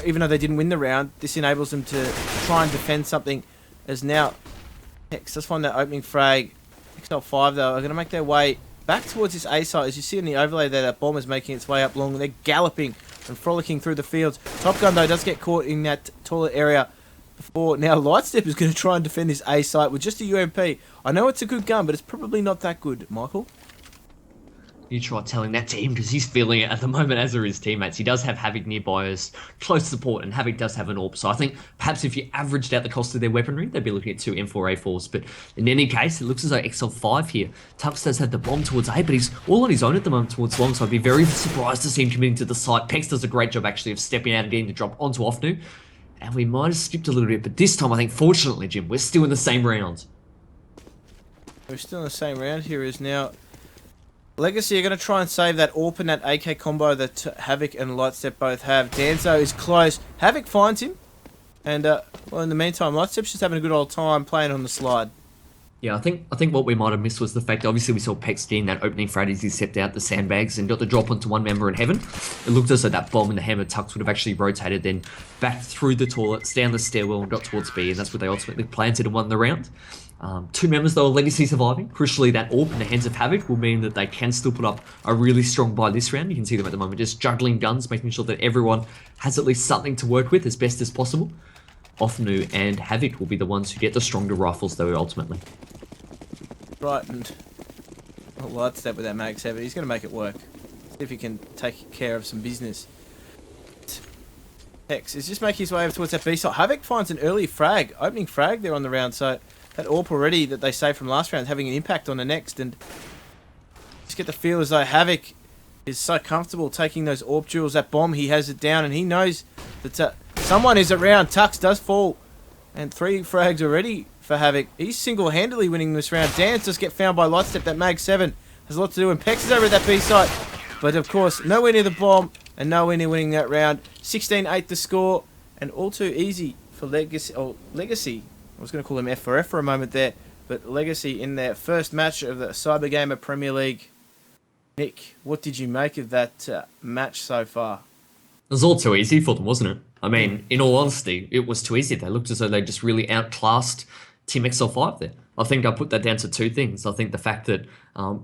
even though they didn't win the round, this enables them to try and defend something, as now Hex does find that opening frag. Exile 5 though are going to make their way back towards this A site. As you see in the overlay there, that bomb is making its way up long. They're galloping and frolicking through the fields. Top Gun, though, does get caught in that toilet area before. Now, Lightstep is going to try and defend this A site with just a UMP. I know it's a good gun, but it's probably not that good, Michael. You try telling that to him, because he's feeling it at the moment, as are his teammates. He does have Havoc nearby as close support, and Havoc does have an AWP. So I think perhaps if you averaged out the cost of their weaponry, they'd be looking at 2 M4A4s. But in any case, it looks as though XL5 here, Tux does have the bomb towards A, but he's all on his own at the moment towards long, so I'd be very surprised to see him committing to the site. Pex does a great job, actually, of stepping out and getting the drop onto Offnu. And we might have skipped a little bit, but this time, I think, fortunately, Jim, we're still in the same round. We're still in the same round here, is now Legacy are going to try and save that AWP and that AK combo that Havoc and Lightstep both have. Danzo is close. Havoc finds him. And, well, in the meantime, Lightstep's just having a good old time playing on the slide. Yeah, I think what we might have missed was the fact that obviously we saw Pex getting that opening frag as he stepped out the sandbags and got the drop onto one member in heaven. It looked as though that bomb and the hammer Tux would have actually rotated then back through the toilets, down the stairwell and got towards B, and that's what they ultimately planted and won the round. 2 members though of Legacy surviving. Crucially, that AWP in the hands of Havoc will mean that they can still put up a really strong buy this round. You can see them at the moment just juggling guns, making sure that everyone has at least something to work with as best as possible. Offnu and Havoc will be the ones who get the stronger rifles though ultimately. Right, and Lightstep with that Mag 7, he's going to make it work. See if he can take care of some business. Hex is just making his way over towards that B side. Havoc finds an early frag, opening frag there on the round, so that AWP already that they saved from last round is having an impact on the next, and just get the feel as though Havoc is so comfortable taking those AWP duels. That bomb, he has it down, and he knows that someone is around. Tux does fall, and 3 frags already for Havoc. He's single-handedly winning this round. Dance just get found by Lightstep. That Mag 7 has a lot to do, and Pex is over at that B site, but of course, nowhere near the bomb, and nowhere near winning that round. 16-8 the score, and all too easy for Legacy. I was going to call them F4F for a moment there, but Legacy in their first match of the Cybergamer Premier League. Nick, what did you make of that match so far? It was all too easy for them, wasn't it? I mean, in all honesty, it was too easy. They looked as though they just really outclassed Team XL5 there. I think I put that down to 2 things. I think the fact that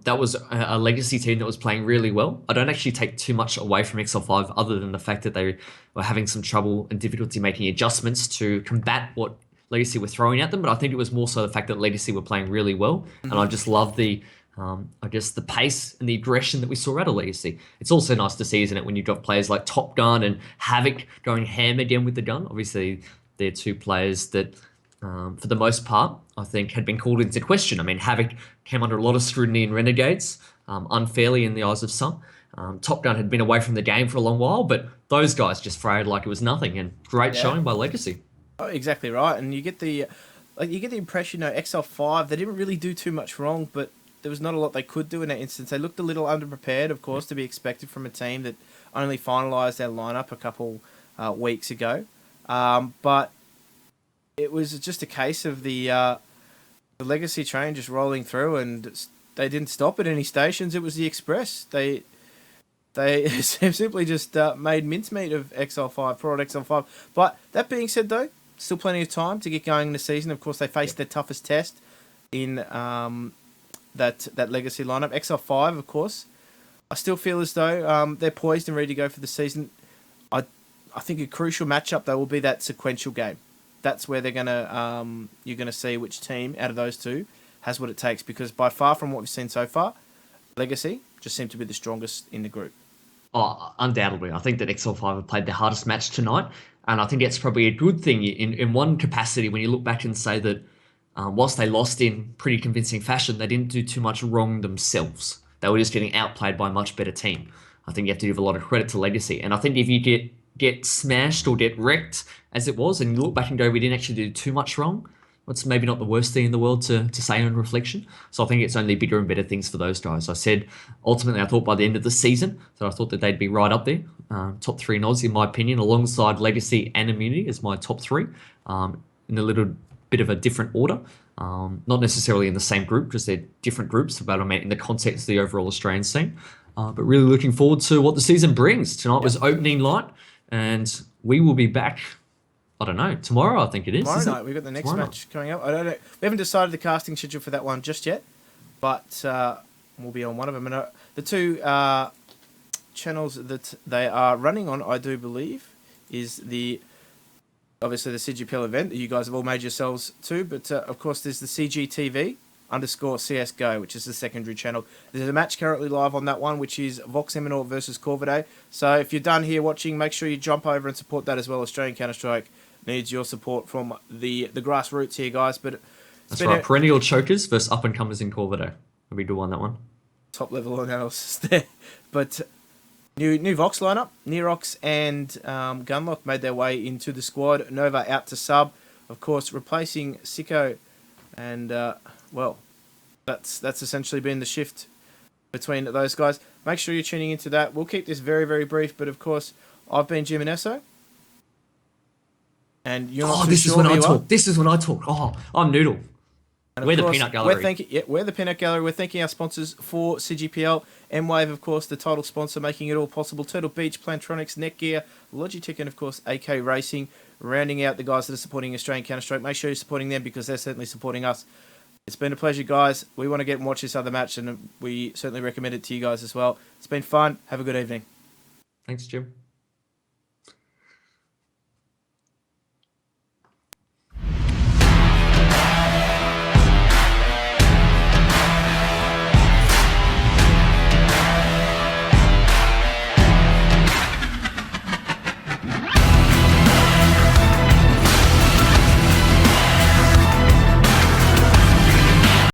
that was a Legacy team that was playing really well. I don't actually take too much away from XL5 other than the fact that they were having some trouble and difficulty making adjustments to combat what Legacy were throwing at them, but I think it was more so the fact that Legacy were playing really well, and I just love the, I guess, the pace and the aggression that we saw out of Legacy. It's also nice to see, isn't it, when you've got players like Top Gun and Havoc going ham again with the gun. Obviously, they're 2 players that, for the most part, I think had been called into question. I mean, Havoc came under a lot of scrutiny in Renegades, unfairly in the eyes of some. Top Gun had been away from the game for a long while, but those guys just frayed like it was nothing, and great showing by Legacy. Oh, exactly right. And you get the impression, XL 5, they didn't really do too much wrong, but there was not a lot they could do in that instance. They looked a little underprepared, of course, to be expected from a team that only finalised their lineup a couple weeks ago. But it was just a case of the legacy train just rolling through, and they didn't stop at any stations. It was the Express. They simply just made mincemeat of XL5, product XL5. But that being said, though, still plenty of time to get going in the season. Of course, they faced their toughest test in that legacy lineup. XL5, of course. I still feel as though they're poised and ready to go for the season. I think a crucial matchup, though, will be that sequential game. That's where you're gonna see which team out of those two has what it takes. Because by far from what we've seen so far, Legacy just seem to be the strongest in the group. Oh, undoubtedly. I think that XL5 have played their hardest match tonight, and I think that's probably a good thing in one capacity when you look back and say that whilst they lost in pretty convincing fashion, they didn't do too much wrong themselves. They were just getting outplayed by a much better team. I think you have to give a lot of credit to Legacy, and I think if you get smashed or get wrecked as it was, and you look back and go, we didn't actually do too much wrong, it's maybe not the worst thing in the world to say on reflection. So I think it's only bigger and better things for those guys. I said, ultimately, I thought by the end of the season that I thought that they'd be right up there. Top three in Oz, in my opinion, alongside Legacy and Immunity as my top three, in a little bit of a different order. Not necessarily in the same group, because they're different groups, but I mean in the context of the overall Australian scene. But really looking forward to what the season brings. Tonight was opening night, and we will be back, I don't know, tomorrow I think it is. Tomorrow night, we've got the next match coming up. I don't know. We haven't decided the casting schedule for that one just yet, but we'll be on one of them. And the two channels that they are running on, I do believe, is obviously the CGPL event that you guys have all made yourselves to, but of course there's the CGTV _ CSGO, which is the secondary channel. There's a match currently live on that one, which is Vox Eminor versus Corvidae. So if you're done here watching, make sure you jump over and support that as well. Australian Counter-Strike needs your support from the grassroots here, guys. But that's right, perennial chokers versus up-and-comers in Corvidae. We do on that one. Top-level analysis there. But new Vox lineup. Nerox and Gunlock made their way into the squad. Nova out to sub, of course, replacing Sicko. And, well, that's essentially been the shift between those guys. Make sure you're tuning into that. We'll keep this very, very brief. But, of course, I've been Jim and Esso. And you're not this is when I talk. This is when I talk. Oh, I'm Noodle. We're the Peanut Gallery. We're the Peanut Gallery. We're thanking our sponsors for CGPL. Mwave, of course, the title sponsor, making it all possible. Turtle Beach, Plantronics, Netgear, Logitech, and, of course, AK Racing. Rounding out the guys that are supporting Australian Counter-Strike. Make sure you're supporting them because they're certainly supporting us. It's been a pleasure, guys. We want to get and watch this other match, and we certainly recommend it to you guys as well. It's been fun. Have a good evening. Thanks, Jim.